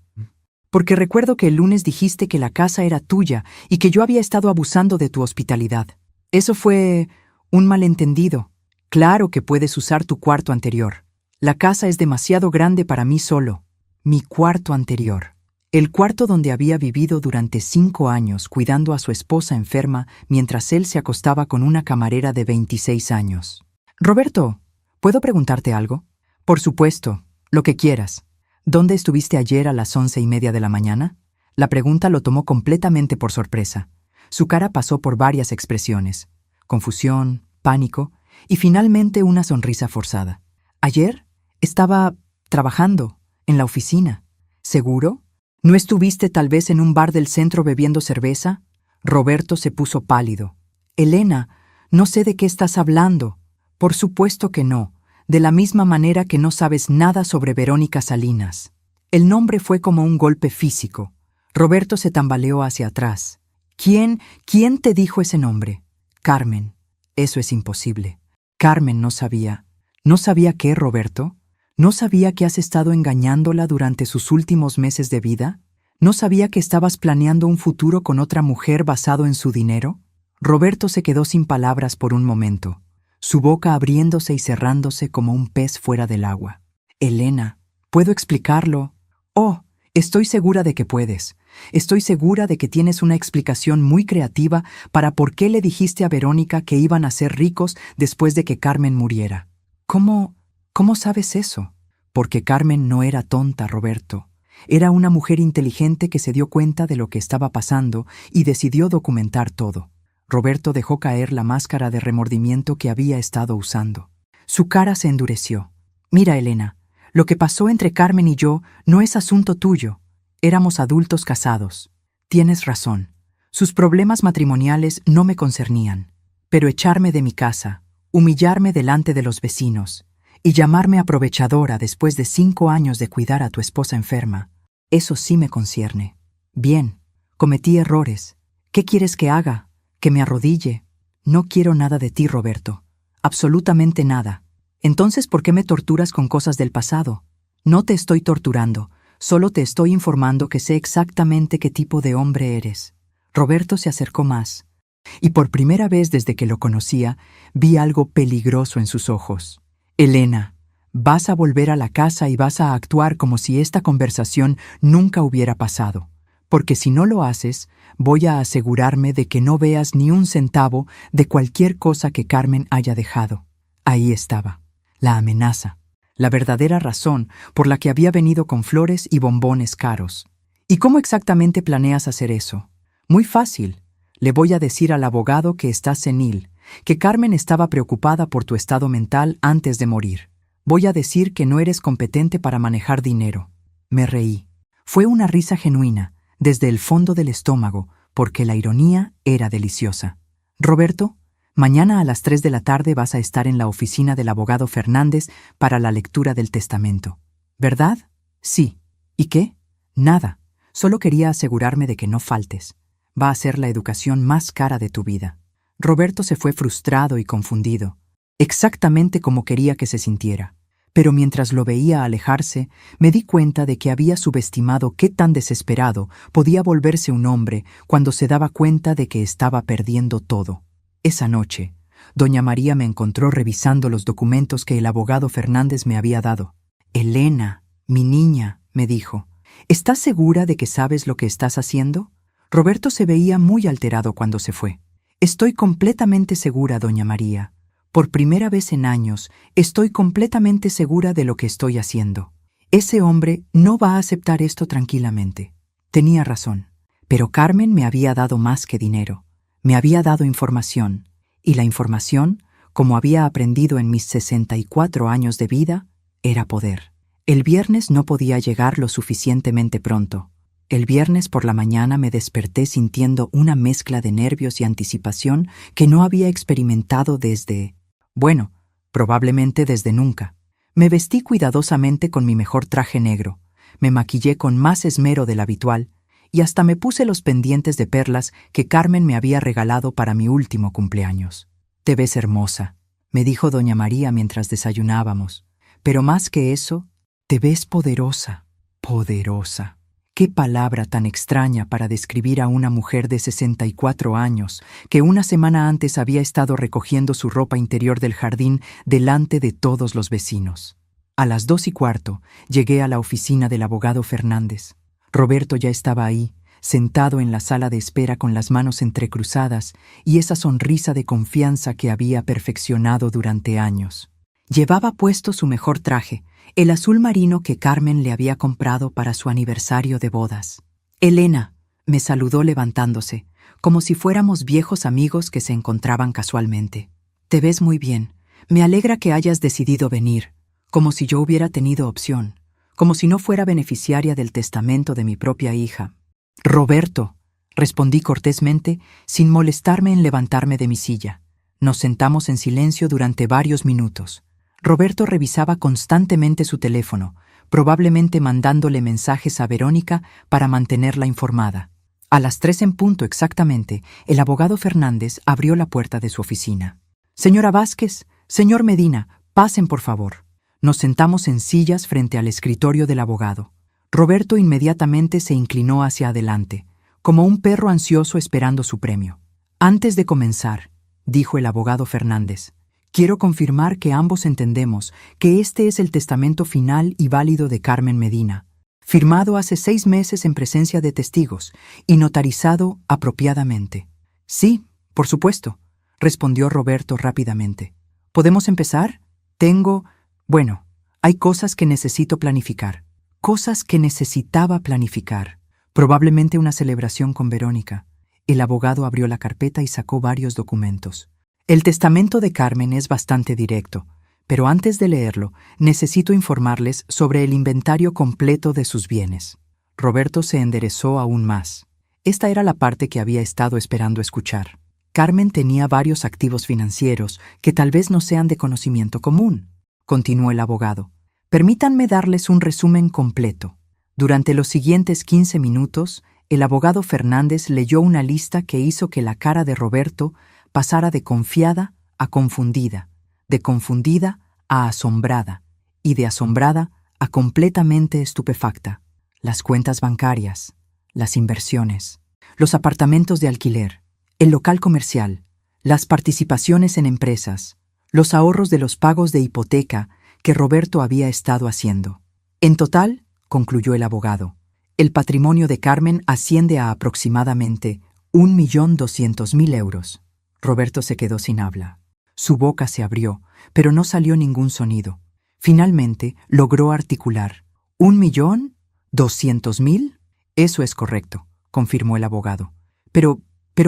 Porque recuerdo que el lunes dijiste que la casa era tuya y que yo había estado abusando de tu hospitalidad. Eso fue un malentendido. Claro que puedes usar tu cuarto anterior. La casa es demasiado grande para mí solo. Mi cuarto anterior. El cuarto donde había vivido durante 5 años cuidando a su esposa enferma mientras él se acostaba con una camarera de 26 años. Roberto, ¿puedo preguntarte algo? Por supuesto, lo que quieras. ¿Dónde estuviste ayer a las 11:30 de la mañana? La pregunta lo tomó completamente por sorpresa. Su cara pasó por varias expresiones: confusión, pánico y finalmente una sonrisa forzada. Ayer estaba trabajando en la oficina. ¿Seguro? ¿No estuviste tal vez en un bar del centro bebiendo cerveza? Roberto se puso pálido. Elena, no sé de qué estás hablando. Por supuesto que no, de la misma manera que no sabes nada sobre Verónica Salinas. El nombre fue como un golpe físico. Roberto se tambaleó hacia atrás. ¿Quién te dijo ese nombre? Carmen. Eso es imposible. Carmen no sabía. ¿No sabía qué, Roberto? ¿No sabía que has estado engañándola durante sus últimos meses de vida? ¿No sabía que estabas planeando un futuro con otra mujer basado en su dinero? Roberto se quedó sin palabras por un momento, su boca abriéndose y cerrándose como un pez fuera del agua. Elena, ¿puedo explicarlo? Oh, estoy segura de que puedes. Estoy segura de que tienes una explicación muy creativa para por qué le dijiste a Verónica que iban a ser ricos después de que Carmen muriera. ¿Cómo sabes eso? Porque Carmen no era tonta, Roberto. Era una mujer inteligente que se dio cuenta de lo que estaba pasando y decidió documentar todo. Roberto dejó caer la máscara de remordimiento que había estado usando. Su cara se endureció. Mira, Elena, lo que pasó entre Carmen y yo no es asunto tuyo. Éramos adultos casados. Tienes razón. Sus problemas matrimoniales no me concernían. Pero echarme de mi casa, humillarme delante de los vecinos y llamarme aprovechadora después de 5 años de cuidar a tu esposa enferma, eso sí me concierne. Bien, cometí errores. ¿Qué quieres que haga? ¿Que me arrodille? No quiero nada de ti, Roberto. Absolutamente nada. Entonces, ¿por qué me torturas con cosas del pasado? No te estoy torturando, solo te estoy informando que sé exactamente qué tipo de hombre eres. Roberto se acercó más, y por primera vez desde que lo conocía, vi algo peligroso en sus ojos. Elena, vas a volver a la casa y vas a actuar como si esta conversación nunca hubiera pasado, porque si no lo haces, voy a asegurarme de que no veas ni un centavo de cualquier cosa que Carmen haya dejado. Ahí estaba, la amenaza, la verdadera razón por la que había venido con flores y bombones caros. ¿Y cómo exactamente planeas hacer eso? Muy fácil. Le voy a decir al abogado que estás senil, que Carmen estaba preocupada por tu estado mental antes de morir. Voy a decir que no eres competente para manejar dinero. Me reí. Fue una risa genuina, desde el fondo del estómago, porque la ironía era deliciosa. Roberto, mañana a las 3 de la tarde vas a estar en la oficina del abogado Fernández para la lectura del testamento. ¿Verdad? Sí. ¿Y qué? Nada. Solo quería asegurarme de que no faltes. Va a ser la educación más cara de tu vida. Roberto se fue frustrado y confundido, exactamente como quería que se sintiera. Pero mientras lo veía alejarse, me di cuenta de que había subestimado qué tan desesperado podía volverse un hombre cuando se daba cuenta de que estaba perdiendo todo. Esa noche, doña María me encontró revisando los documentos que el abogado Fernández me había dado. Elena, mi niña, me dijo, ¿estás segura de que sabes lo que estás haciendo? Roberto se veía muy alterado cuando se fue. Estoy completamente segura, doña María. Por primera vez en años, estoy completamente segura de lo que estoy haciendo. Ese hombre no va a aceptar esto tranquilamente. Tenía razón. Pero Carmen me había dado más que dinero. Me había dado información. Y la información, como había aprendido en mis 64 años de vida, era poder. El viernes no podía llegar lo suficientemente pronto. El viernes por la mañana me desperté sintiendo una mezcla de nervios y anticipación que no había experimentado probablemente desde nunca. Me vestí cuidadosamente con mi mejor traje negro, me maquillé con más esmero del habitual y hasta me puse los pendientes de perlas que Carmen me había regalado para mi último cumpleaños. «Te ves hermosa», me dijo doña María mientras desayunábamos. «Pero más que eso, te ves poderosa». Poderosa. Qué palabra tan extraña para describir a una mujer de 64 años que una semana antes había estado recogiendo su ropa interior del jardín delante de todos los vecinos. A las 2:15 llegué a la oficina del abogado Fernández. Roberto ya estaba ahí, sentado en la sala de espera con las manos entrecruzadas y esa sonrisa de confianza que había perfeccionado durante años. Llevaba puesto su mejor traje, el azul marino que Carmen le había comprado para su aniversario de bodas. «Elena», me saludó levantándose, como si fuéramos viejos amigos que se encontraban casualmente. «Te ves muy bien. Me alegra que hayas decidido venir», como si yo hubiera tenido opción, como si no fuera beneficiaria del testamento de mi propia hija. «Roberto», respondí cortésmente, sin molestarme en levantarme de mi silla. Nos sentamos en silencio durante varios minutos. Roberto revisaba constantemente su teléfono, probablemente mandándole mensajes a Verónica para mantenerla informada. A las 3 en punto exactamente, el abogado Fernández abrió la puerta de su oficina. «Señora Vázquez, señor Medina, pasen por favor». Nos sentamos en sillas frente al escritorio del abogado. Roberto inmediatamente se inclinó hacia adelante, como un perro ansioso esperando su premio. «Antes de comenzar», dijo el abogado Fernández, «quiero confirmar que ambos entendemos que este es el testamento final y válido de Carmen Medina, firmado hace 6 meses en presencia de testigos y notarizado apropiadamente». «Sí, por supuesto», respondió Roberto rápidamente. «¿Podemos empezar? Bueno, hay cosas que necesito planificar. Cosas que necesitaba planificar. Probablemente una celebración con Verónica». El abogado abrió la carpeta y sacó varios documentos. «El testamento de Carmen es bastante directo, pero antes de leerlo, necesito informarles sobre el inventario completo de sus bienes». Roberto se enderezó aún más. Esta era la parte que había estado esperando escuchar. Carmen tenía varios activos financieros que tal vez no sean de conocimiento común, continuó el abogado. «Permítanme darles un resumen completo». Durante los siguientes 15 minutos, el abogado Fernández leyó una lista que hizo que la cara de Roberto pasara de confiada a confundida, de confundida a asombrada, y de asombrada a completamente estupefacta. Las cuentas bancarias, las inversiones, los apartamentos de alquiler, el local comercial, las participaciones en empresas, los ahorros de los pagos de hipoteca que Roberto había estado haciendo. En total, concluyó el abogado, el patrimonio de Carmen asciende a aproximadamente 1.200.000 euros. Roberto se quedó sin habla. Su boca se abrió, pero no salió ningún sonido. Finalmente logró articular. ¿1.200.000? Eso es correcto, confirmó el abogado. Pero,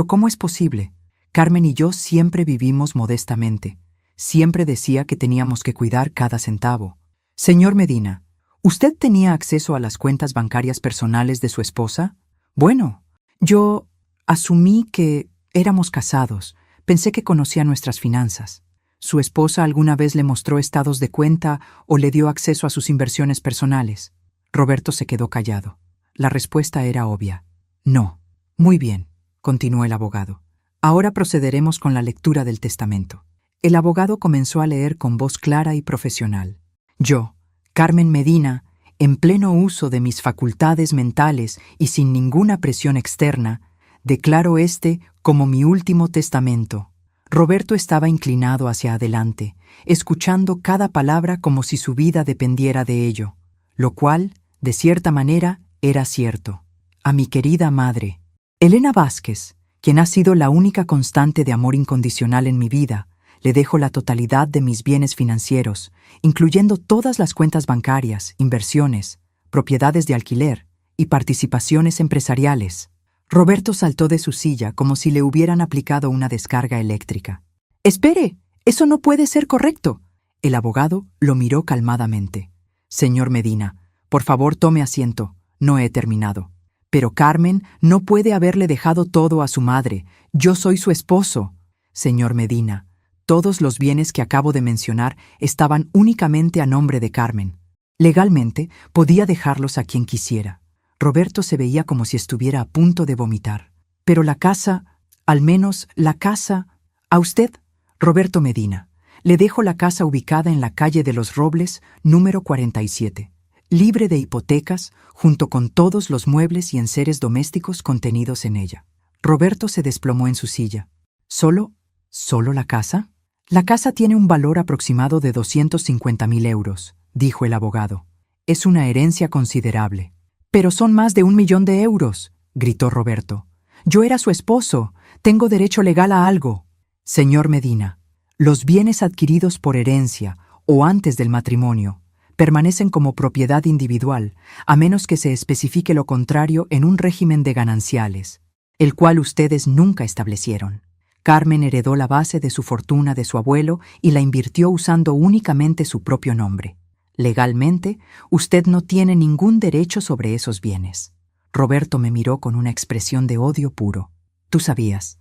¿cómo es posible? Carmen y yo siempre vivimos modestamente. Siempre decía que teníamos que cuidar cada centavo. Señor Medina, ¿usted tenía acceso a las cuentas bancarias personales de su esposa? Bueno, yo asumí que éramos casados. Pensé que conocía nuestras finanzas. ¿Su esposa alguna vez le mostró estados de cuenta o le dio acceso a sus inversiones personales? Roberto se quedó callado. La respuesta era obvia. No. Muy bien, continuó el abogado. Ahora procederemos con la lectura del testamento. El abogado comenzó a leer con voz clara y profesional. Yo, Carmen Medina, en pleno uso de mis facultades mentales y sin ninguna presión externa, declaro este como mi último testamento. Roberto estaba inclinado hacia adelante, escuchando cada palabra como si su vida dependiera de ello, lo cual, de cierta manera, era cierto. A mi querida madre, Elena Vázquez, quien ha sido la única constante de amor incondicional en mi vida, le dejo la totalidad de mis bienes financieros, incluyendo todas las cuentas bancarias, inversiones, propiedades de alquiler y participaciones empresariales. Roberto saltó de su silla como si le hubieran aplicado una descarga eléctrica. «¡Espere! ¡Eso no puede ser correcto!» El abogado lo miró calmadamente. «Señor Medina, por favor tome asiento. No he terminado. Pero Carmen no puede haberle dejado todo a su madre. Yo soy su esposo. Señor Medina, Todos los bienes que acabo de mencionar estaban únicamente a nombre de Carmen. Legalmente, podía dejarlos a quien quisiera. Roberto se veía como si estuviera a punto de vomitar. Pero la casa, al menos la casa... A usted, Roberto Medina, le dejo la casa ubicada en la calle de los Robles, número 47, libre de hipotecas, junto con todos los muebles y enseres domésticos contenidos en ella. Roberto se desplomó en su silla. ¿Solo la casa? La casa tiene un valor aproximado de 250.000 euros, dijo el abogado. Es una herencia considerable. Pero son más de 1 millón de euros, gritó Roberto. Yo era su esposo. Tengo derecho legal a algo. Señor Medina, los bienes adquiridos por herencia o antes del matrimonio permanecen como propiedad individual, a menos que se especifique lo contrario en un régimen de gananciales, el cual ustedes nunca establecieron. Carmen heredó la base de su fortuna de su abuelo y la invirtió usando únicamente su propio nombre. Legalmente, usted no tiene ningún derecho sobre esos bienes. Roberto me miró con una expresión de odio puro. Tú sabías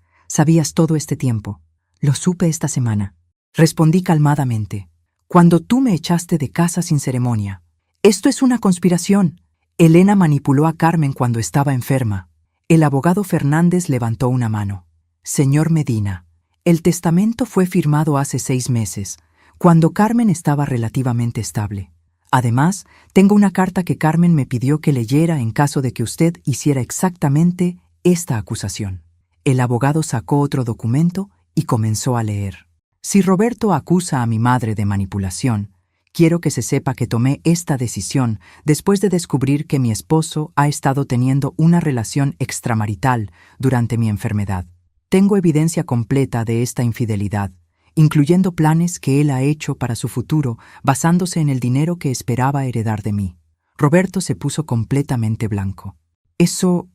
todo este tiempo. Lo supe esta semana. Respondí calmadamente. Cuando tú me echaste de casa sin ceremonia. Esto es una conspiración. Elena manipuló a Carmen cuando estaba enferma. El abogado Fernández levantó una mano. Señor Medina, el testamento fue firmado hace 6 meses, cuando Carmen estaba relativamente estable. Además, tengo una carta que Carmen me pidió que leyera en caso de que usted hiciera exactamente esta acusación. El abogado sacó otro documento y comenzó a leer. Si Roberto acusa a mi madre de manipulación, quiero que se sepa que tomé esta decisión después de descubrir que mi esposo ha estado teniendo una relación extramarital durante mi enfermedad. Tengo evidencia completa de esta infidelidad, incluyendo planes que él ha hecho para su futuro basándose en el dinero que esperaba heredar de mí. Roberto se puso completamente blanco. Eso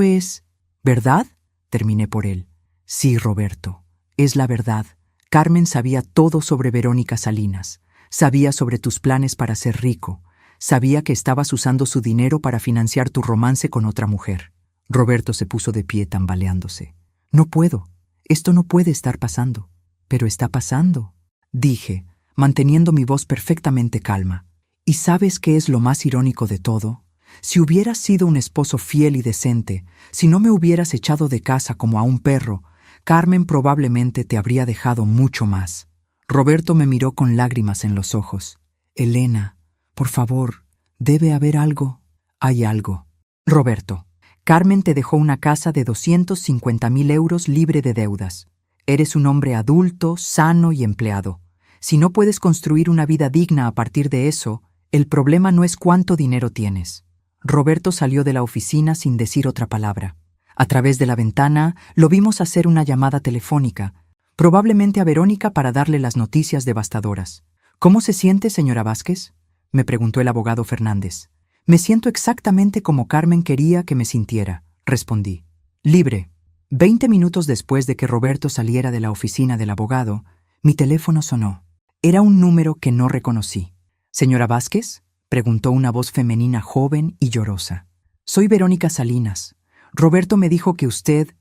es... ¿verdad? Terminé por él. Sí, Roberto, es la verdad. Carmen sabía todo sobre Verónica Salinas. Sabía sobre tus planes para ser rico. Sabía que estabas usando su dinero para financiar tu romance con otra mujer. Roberto se puso de pie tambaleándose. No puedo. Esto no puede estar pasando. Pero está pasando, dije, manteniendo mi voz perfectamente calma. ¿Y sabes qué es lo más irónico de todo? Si hubieras sido un esposo fiel y decente, si no me hubieras echado de casa como a un perro, Carmen probablemente te habría dejado mucho más. Roberto me miró con lágrimas en los ojos. Elena, por favor, debe haber algo. Hay algo. Roberto, Carmen te dejó una casa de 250.000 euros libre de deudas. Eres un hombre adulto, sano y empleado. Si no puedes construir una vida digna a partir de eso, el problema no es cuánto dinero tienes. Roberto salió de la oficina sin decir otra palabra. A través de la ventana lo vimos hacer una llamada telefónica, probablemente a Verónica para darle las noticias devastadoras. ¿Cómo se siente, señora Vázquez?, me preguntó el abogado Fernández. Me siento exactamente como Carmen quería que me sintiera, respondí. Libre. 20 minutos después de que Roberto saliera de la oficina del abogado, mi teléfono sonó. Era un número que no reconocí. ¿Señora Vázquez?, preguntó una voz femenina joven y llorosa. Soy Verónica Salinas. Roberto me dijo que usted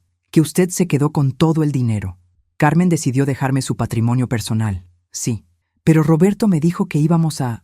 se quedó con todo el dinero. Carmen decidió dejarme su patrimonio personal, sí. Pero Roberto me dijo que íbamos a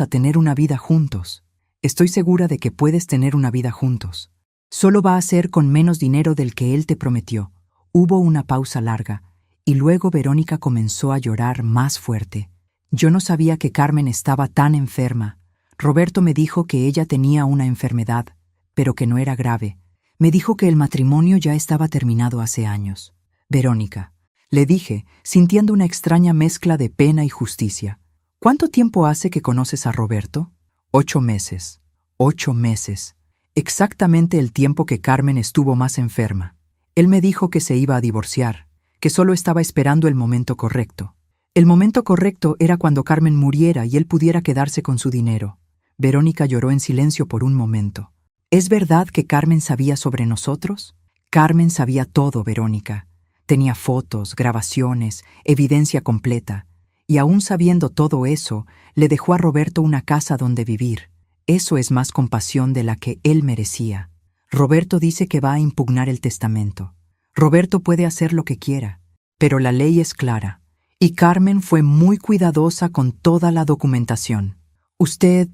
tener una vida juntos. Estoy segura de que puedes tener una vida juntos. Solo va a ser con menos dinero del que él te prometió. Hubo una pausa larga, y luego Verónica comenzó a llorar más fuerte. Yo no sabía que Carmen estaba tan enferma. Roberto me dijo que ella tenía una enfermedad, pero que no era grave. Me dijo que el matrimonio ya estaba terminado hace años. Verónica, le dije, sintiendo una extraña mezcla de pena y justicia. ¿Cuánto tiempo hace que conoces a Roberto? 8 meses. 8 meses. Exactamente el tiempo que Carmen estuvo más enferma. Él me dijo que se iba a divorciar, que solo estaba esperando el momento correcto. El momento correcto era cuando Carmen muriera y él pudiera quedarse con su dinero. Verónica lloró en silencio por un momento. ¿Es verdad que Carmen sabía sobre nosotros? Carmen sabía todo, Verónica. Tenía fotos, grabaciones, evidencia completa. Y aún sabiendo todo eso, le dejó a Roberto una casa donde vivir. Eso es más compasión de la que él merecía. Roberto dice que va a impugnar el testamento. Roberto puede hacer lo que quiera, pero la ley es clara, y Carmen fue muy cuidadosa con toda la documentación. Usted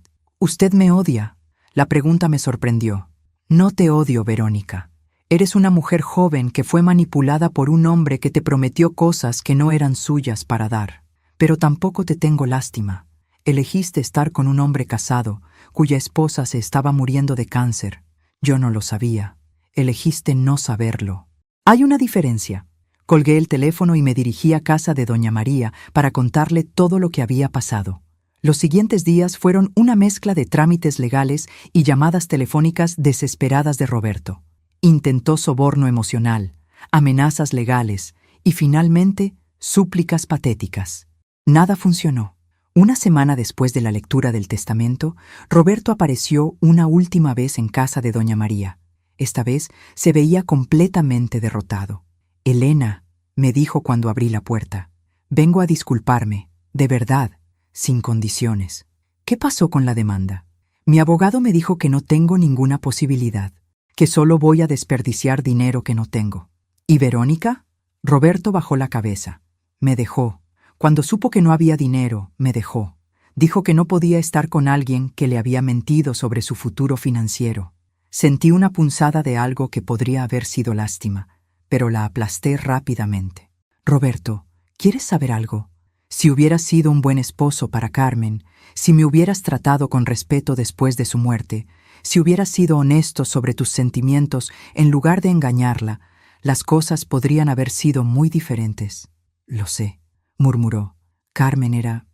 me odia. La pregunta me sorprendió. No te odio, Verónica. Eres una mujer joven que fue manipulada por un hombre que te prometió cosas que no eran suyas para dar. Pero tampoco te tengo lástima. Elegiste estar con un hombre casado, cuya esposa se estaba muriendo de cáncer. Yo no lo sabía. Elegiste no saberlo. Hay una diferencia. Colgué el teléfono y me dirigí a casa de doña María para contarle todo lo que había pasado. Los siguientes días fueron una mezcla de trámites legales y llamadas telefónicas desesperadas de Roberto. Intentó soborno emocional, amenazas legales y finalmente súplicas patéticas. Nada funcionó. Una semana después de la lectura del testamento, Roberto apareció una última vez en casa de doña María. Esta vez se veía completamente derrotado. Elena, me dijo cuando abrí la puerta, vengo a disculparme, de verdad, sin condiciones. ¿Qué pasó con la demanda? Mi abogado me dijo que no tengo ninguna posibilidad, que solo voy a desperdiciar dinero que no tengo. ¿Y Verónica? Roberto bajó la cabeza. Me dejó. Cuando supo que no había dinero, me dejó. Dijo que no podía estar con alguien que le había mentido sobre su futuro financiero. Sentí una punzada de algo que podría haber sido lástima, pero la aplasté rápidamente. Roberto, ¿quieres saber algo? Si hubieras sido un buen esposo para Carmen, si me hubieras tratado con respeto después de su muerte, si hubieras sido honesto sobre tus sentimientos en lugar de engañarla, las cosas podrían haber sido muy diferentes. Lo sé, murmuró. Carmen era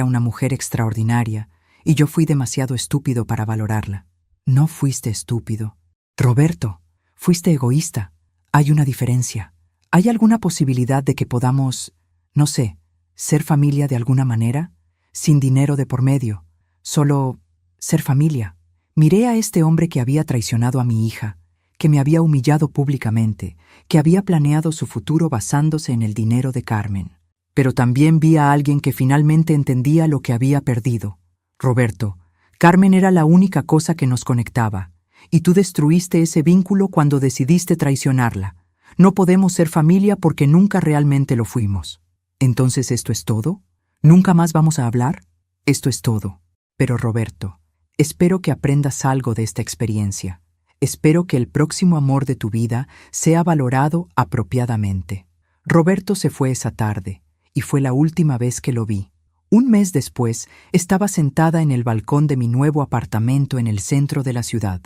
una mujer extraordinaria, y yo fui demasiado estúpido para valorarla. No fuiste estúpido. Roberto, fuiste egoísta. Hay una diferencia. ¿Hay alguna posibilidad de que podamos, no sé, ser familia de alguna manera? Sin dinero de por medio. Solo ser familia. Miré a este hombre que había traicionado a mi hija, que me había humillado públicamente, que había planeado su futuro basándose en el dinero de Carmen. Pero también vi a alguien que finalmente entendía lo que había perdido. Roberto, Carmen era la única cosa que nos conectaba, y tú destruiste ese vínculo cuando decidiste traicionarla. No podemos ser familia porque nunca realmente lo fuimos. ¿Entonces esto es todo? ¿Nunca más vamos a hablar? Esto es todo. Pero Roberto, espero que aprendas algo de esta experiencia. Espero que el próximo amor de tu vida sea valorado apropiadamente. Roberto se fue esa tarde, y fue la última vez que lo vi. Un mes después, estaba sentada en el balcón de mi nuevo apartamento en el centro de la ciudad.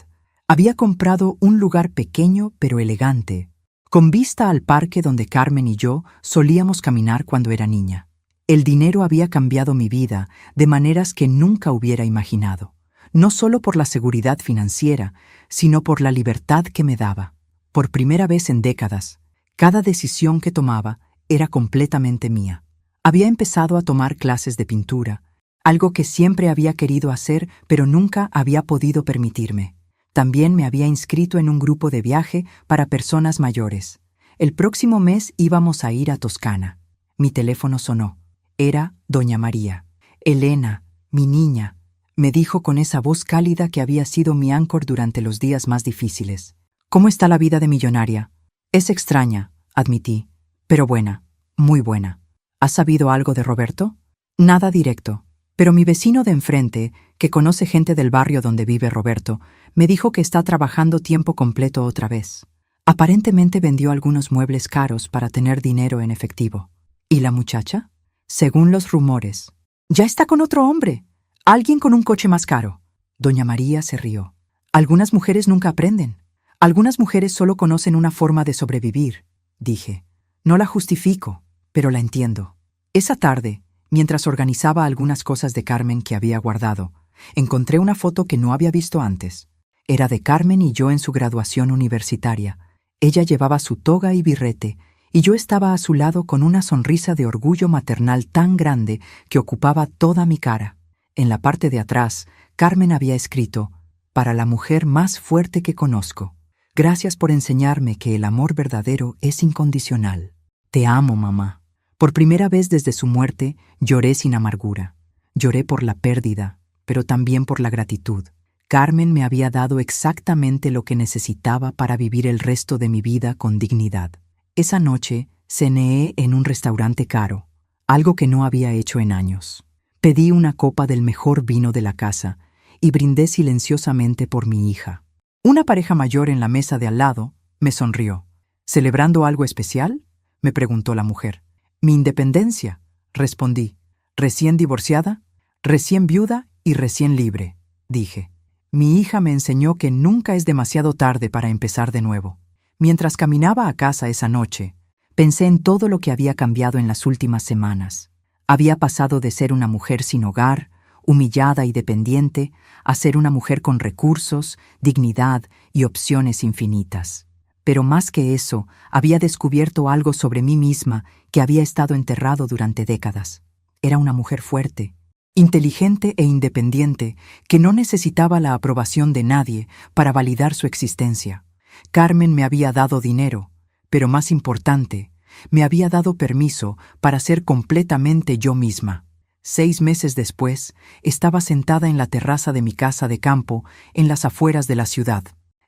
Había comprado un lugar pequeño pero elegante, con vista al parque donde Carmen y yo solíamos caminar cuando era niña. El dinero había cambiado mi vida de maneras que nunca hubiera imaginado, no solo por la seguridad financiera, sino por la libertad que me daba. Por primera vez en décadas, cada decisión que tomaba era completamente mía. Había empezado a tomar clases de pintura, algo que siempre había querido hacer pero nunca había podido permitirme. También me había inscrito en un grupo de viaje para personas mayores. El próximo mes íbamos a ir a Toscana. Mi teléfono sonó. Era doña María. Elena, mi niña, me dijo con esa voz cálida que había sido mi áncor durante los días más difíciles. ¿Cómo está la vida de millonaria? Es extraña, admití, pero buena, muy buena. ¿Has sabido algo de Roberto? Nada directo, pero mi vecino de enfrente, que conoce gente del barrio donde vive Roberto, me dijo que está trabajando tiempo completo otra vez. Aparentemente vendió algunos muebles caros para tener dinero en efectivo. ¿Y la muchacha? Según los rumores, ya está con otro hombre, alguien con un coche más caro. Doña María se rió. Algunas mujeres nunca aprenden. Algunas mujeres solo conocen una forma de sobrevivir, dije. No la justifico, pero la entiendo. Esa tarde, mientras organizaba algunas cosas de Carmen que había guardado, encontré una foto que no había visto antes. Era de Carmen y yo en su graduación universitaria. Ella llevaba su toga y birrete, y yo estaba a su lado con una sonrisa de orgullo maternal tan grande que ocupaba toda mi cara. En la parte de atrás, Carmen había escrito, «Para la mujer más fuerte que conozco. Gracias por enseñarme que el amor verdadero es incondicional. Te amo, mamá». Por primera vez desde su muerte, lloré sin amargura. Lloré por la pérdida, pero también por la gratitud. Carmen me había dado exactamente lo que necesitaba para vivir el resto de mi vida con dignidad. Esa noche Cené en un restaurante caro, algo que no había hecho en años. Pedí una copa del mejor vino de la casa y brindé silenciosamente por mi hija. Una pareja mayor en la mesa de al lado me sonrió. ¿Celebrando algo especial?, me preguntó la mujer. Mi independencia, respondí. Recién divorciada, recién viuda y recién libre, dije. Mi hija me enseñó que nunca es demasiado tarde para empezar de nuevo. Mientras caminaba a casa esa noche, pensé en todo lo que había cambiado en las últimas semanas. Había pasado de ser una mujer sin hogar, humillada y dependiente, a ser una mujer con recursos, dignidad y opciones infinitas. Pero más que eso, había descubierto algo sobre mí misma que había estado enterrado durante décadas. Era una mujer fuerte, inteligente e independiente, que no necesitaba la aprobación de nadie para validar su existencia. Carmen me había dado dinero, pero más importante, me había dado permiso para ser completamente yo misma. 6 meses después, estaba sentada en la terraza de mi casa de campo en las afueras de la ciudad.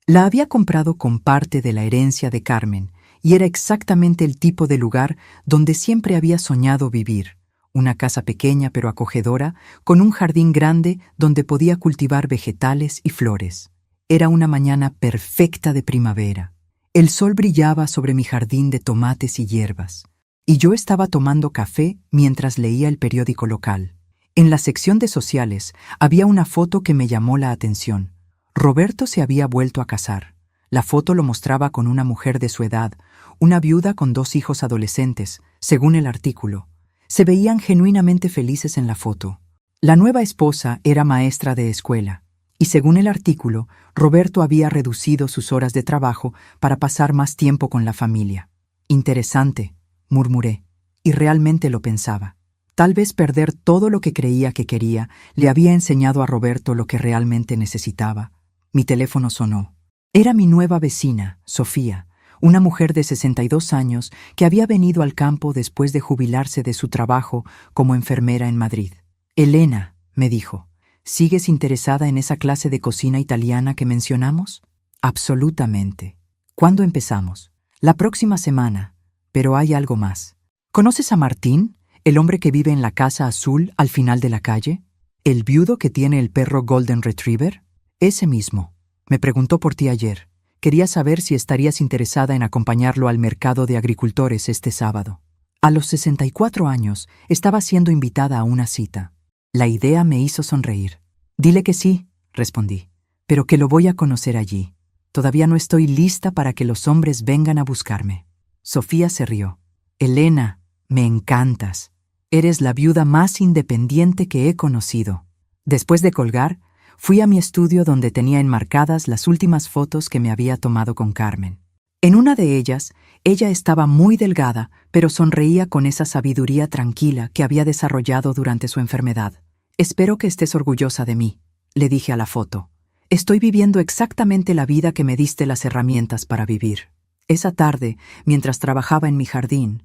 La había comprado con parte de la herencia de Carmen, y era exactamente el tipo de lugar donde siempre había soñado vivir. Una casa pequeña pero acogedora, con un jardín grande donde podía cultivar vegetales y flores. Era una mañana perfecta de primavera. El sol brillaba sobre mi jardín de tomates y hierbas, y yo estaba tomando café mientras leía el periódico local. En la sección de sociales había una foto que me llamó la atención. Roberto se había vuelto a casar. La foto lo mostraba con una mujer de su edad, una viuda con 2 hijos adolescentes, según el artículo. Se veían genuinamente felices en la foto. La nueva esposa era maestra de escuela, y según el artículo, Roberto había reducido sus horas de trabajo para pasar más tiempo con la familia. Interesante, murmuré, y realmente lo pensaba. Tal vez perder todo lo que creía que quería le había enseñado a Roberto lo que realmente necesitaba. Mi teléfono sonó. Era mi nueva vecina, Sofía, una mujer de 62 años que había venido al campo después de jubilarse de su trabajo como enfermera en Madrid. Elena, me dijo, ¿sigues interesada en esa clase de cocina italiana que mencionamos? Absolutamente. ¿Cuándo empezamos? La próxima semana, pero hay algo más. ¿Conoces a Martín, el hombre que vive en la casa azul al final de la calle? ¿El viudo que tiene el perro Golden Retriever? Ese mismo. Me preguntó por ti ayer. Quería saber si estarías interesada en acompañarlo al mercado de agricultores este sábado. A los 64 años, estaba siendo invitada a una cita. La idea me hizo sonreír. Dile que sí, respondí, pero que lo voy a conocer allí. Todavía no estoy lista para que los hombres vengan a buscarme. Sofía se rió. Elena, me encantas. Eres la viuda más independiente que he conocido. Después de colgar, fui a mi estudio donde tenía enmarcadas las últimas fotos que me había tomado con Carmen. En una de ellas, ella estaba muy delgada, pero sonreía con esa sabiduría tranquila que había desarrollado durante su enfermedad. Espero que estés orgullosa de mí, le dije a la foto. Estoy viviendo exactamente la vida que me diste las herramientas para vivir. Esa tarde, mientras trabajaba en mi jardín,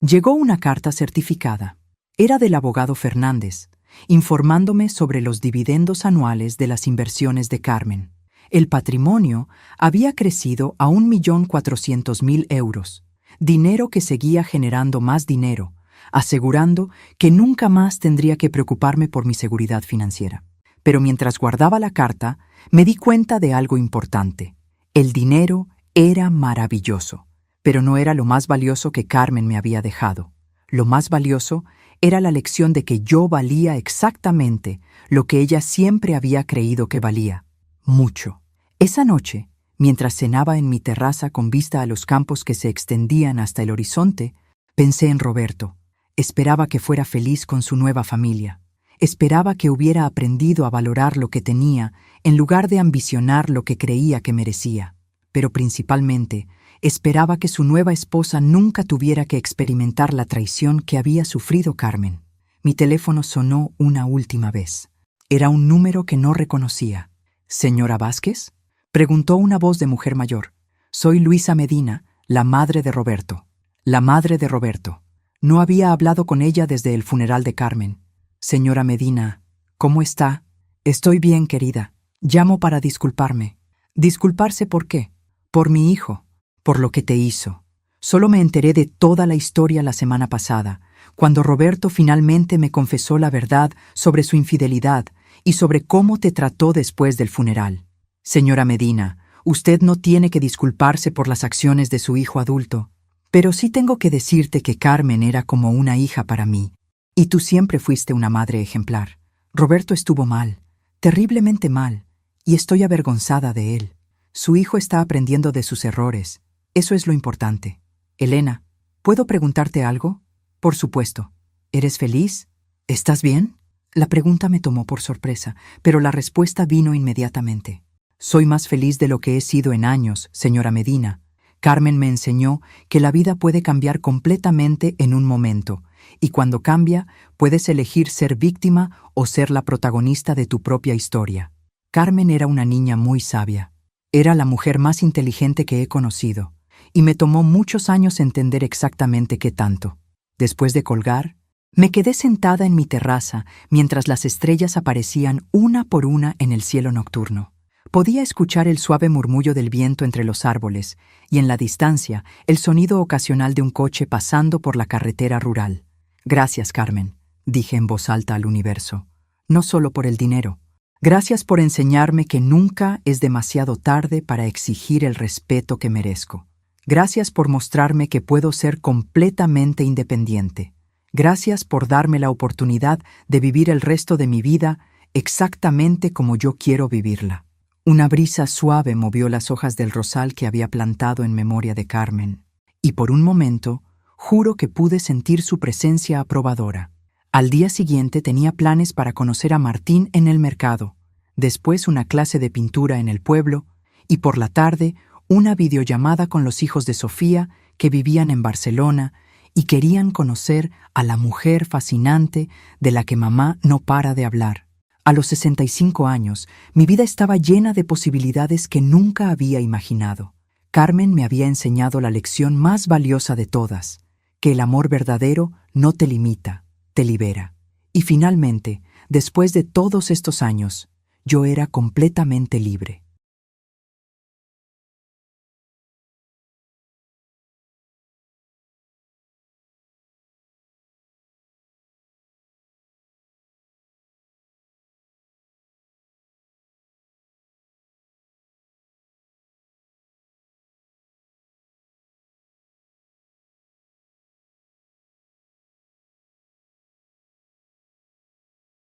llegó una carta certificada. Era del abogado Fernández, informándome sobre los dividendos anuales de las inversiones de Carmen. El patrimonio había crecido a 1.400.000 euros, dinero que seguía generando más dinero, asegurando que nunca más tendría que preocuparme por mi seguridad financiera. Pero mientras guardaba la carta, me di cuenta de algo importante. El dinero era maravilloso, pero no era lo más valioso que Carmen me había dejado. Lo más valioso era la lección de que yo valía exactamente lo que ella siempre había creído que valía. Mucho. Esa noche, mientras cenaba en mi terraza con vista a los campos que se extendían hasta el horizonte, pensé en Roberto. Esperaba que fuera feliz con su nueva familia. Esperaba que hubiera aprendido a valorar lo que tenía en lugar de ambicionar lo que creía que merecía. Pero principalmente, esperaba que su nueva esposa nunca tuviera que experimentar la traición que había sufrido Carmen. Mi teléfono sonó una última vez. Era un número que no reconocía. ¿Señora Vázquez?, preguntó una voz de mujer mayor. Soy Luisa Medina, la madre de Roberto. La madre de Roberto. No había hablado con ella desde el funeral de Carmen. Señora Medina, ¿cómo está? Estoy bien, querida. Llamo para disculparme. ¿Disculparse por qué? Por mi hijo, por lo que te hizo. Solo me enteré de toda la historia la semana pasada, cuando Roberto finalmente me confesó la verdad sobre su infidelidad y sobre cómo te trató después del funeral. Señora Medina, usted no tiene que disculparse por las acciones de su hijo adulto, pero sí tengo que decirte que Carmen era como una hija para mí, y tú siempre fuiste una madre ejemplar. Roberto estuvo mal, terriblemente mal, y estoy avergonzada de él. Su hijo está aprendiendo de sus errores. Eso es lo importante. Elena, ¿puedo preguntarte algo? Por supuesto. ¿Eres feliz? ¿Estás bien? La pregunta me tomó por sorpresa, pero la respuesta vino inmediatamente. Soy más feliz de lo que he sido en años, señora Medina. Carmen me enseñó que la vida puede cambiar completamente en un momento, y cuando cambia, puedes elegir ser víctima o ser la protagonista de tu propia historia. Carmen era una niña muy sabia. Era la mujer más inteligente que he conocido, y me tomó muchos años entender exactamente qué tanto. Después de colgar, me quedé sentada en mi terraza mientras las estrellas aparecían una por una en el cielo nocturno. Podía escuchar el suave murmullo del viento entre los árboles y en la distancia el sonido ocasional de un coche pasando por la carretera rural. Gracias, Carmen, dije en voz alta al universo. No solo por el dinero. Gracias por enseñarme que nunca es demasiado tarde para exigir el respeto que merezco. Gracias por mostrarme que puedo ser completamente independiente. Gracias por darme la oportunidad de vivir el resto de mi vida exactamente como yo quiero vivirla. Una brisa suave movió las hojas del rosal que había plantado en memoria de Carmen, y por un momento juro que pude sentir su presencia aprobadora. Al día siguiente tenía planes para conocer a Martín en el mercado, después una clase de pintura en el pueblo, y por la tarde una videollamada con los hijos de Sofía que vivían en Barcelona y querían conocer a la mujer fascinante de la que mamá no para de hablar. A los 65 años, mi vida estaba llena de posibilidades que nunca había imaginado. Carmen me había enseñado la lección más valiosa de todas, que el amor verdadero no te limita, te libera. Y finalmente, después de todos estos años, yo era completamente libre.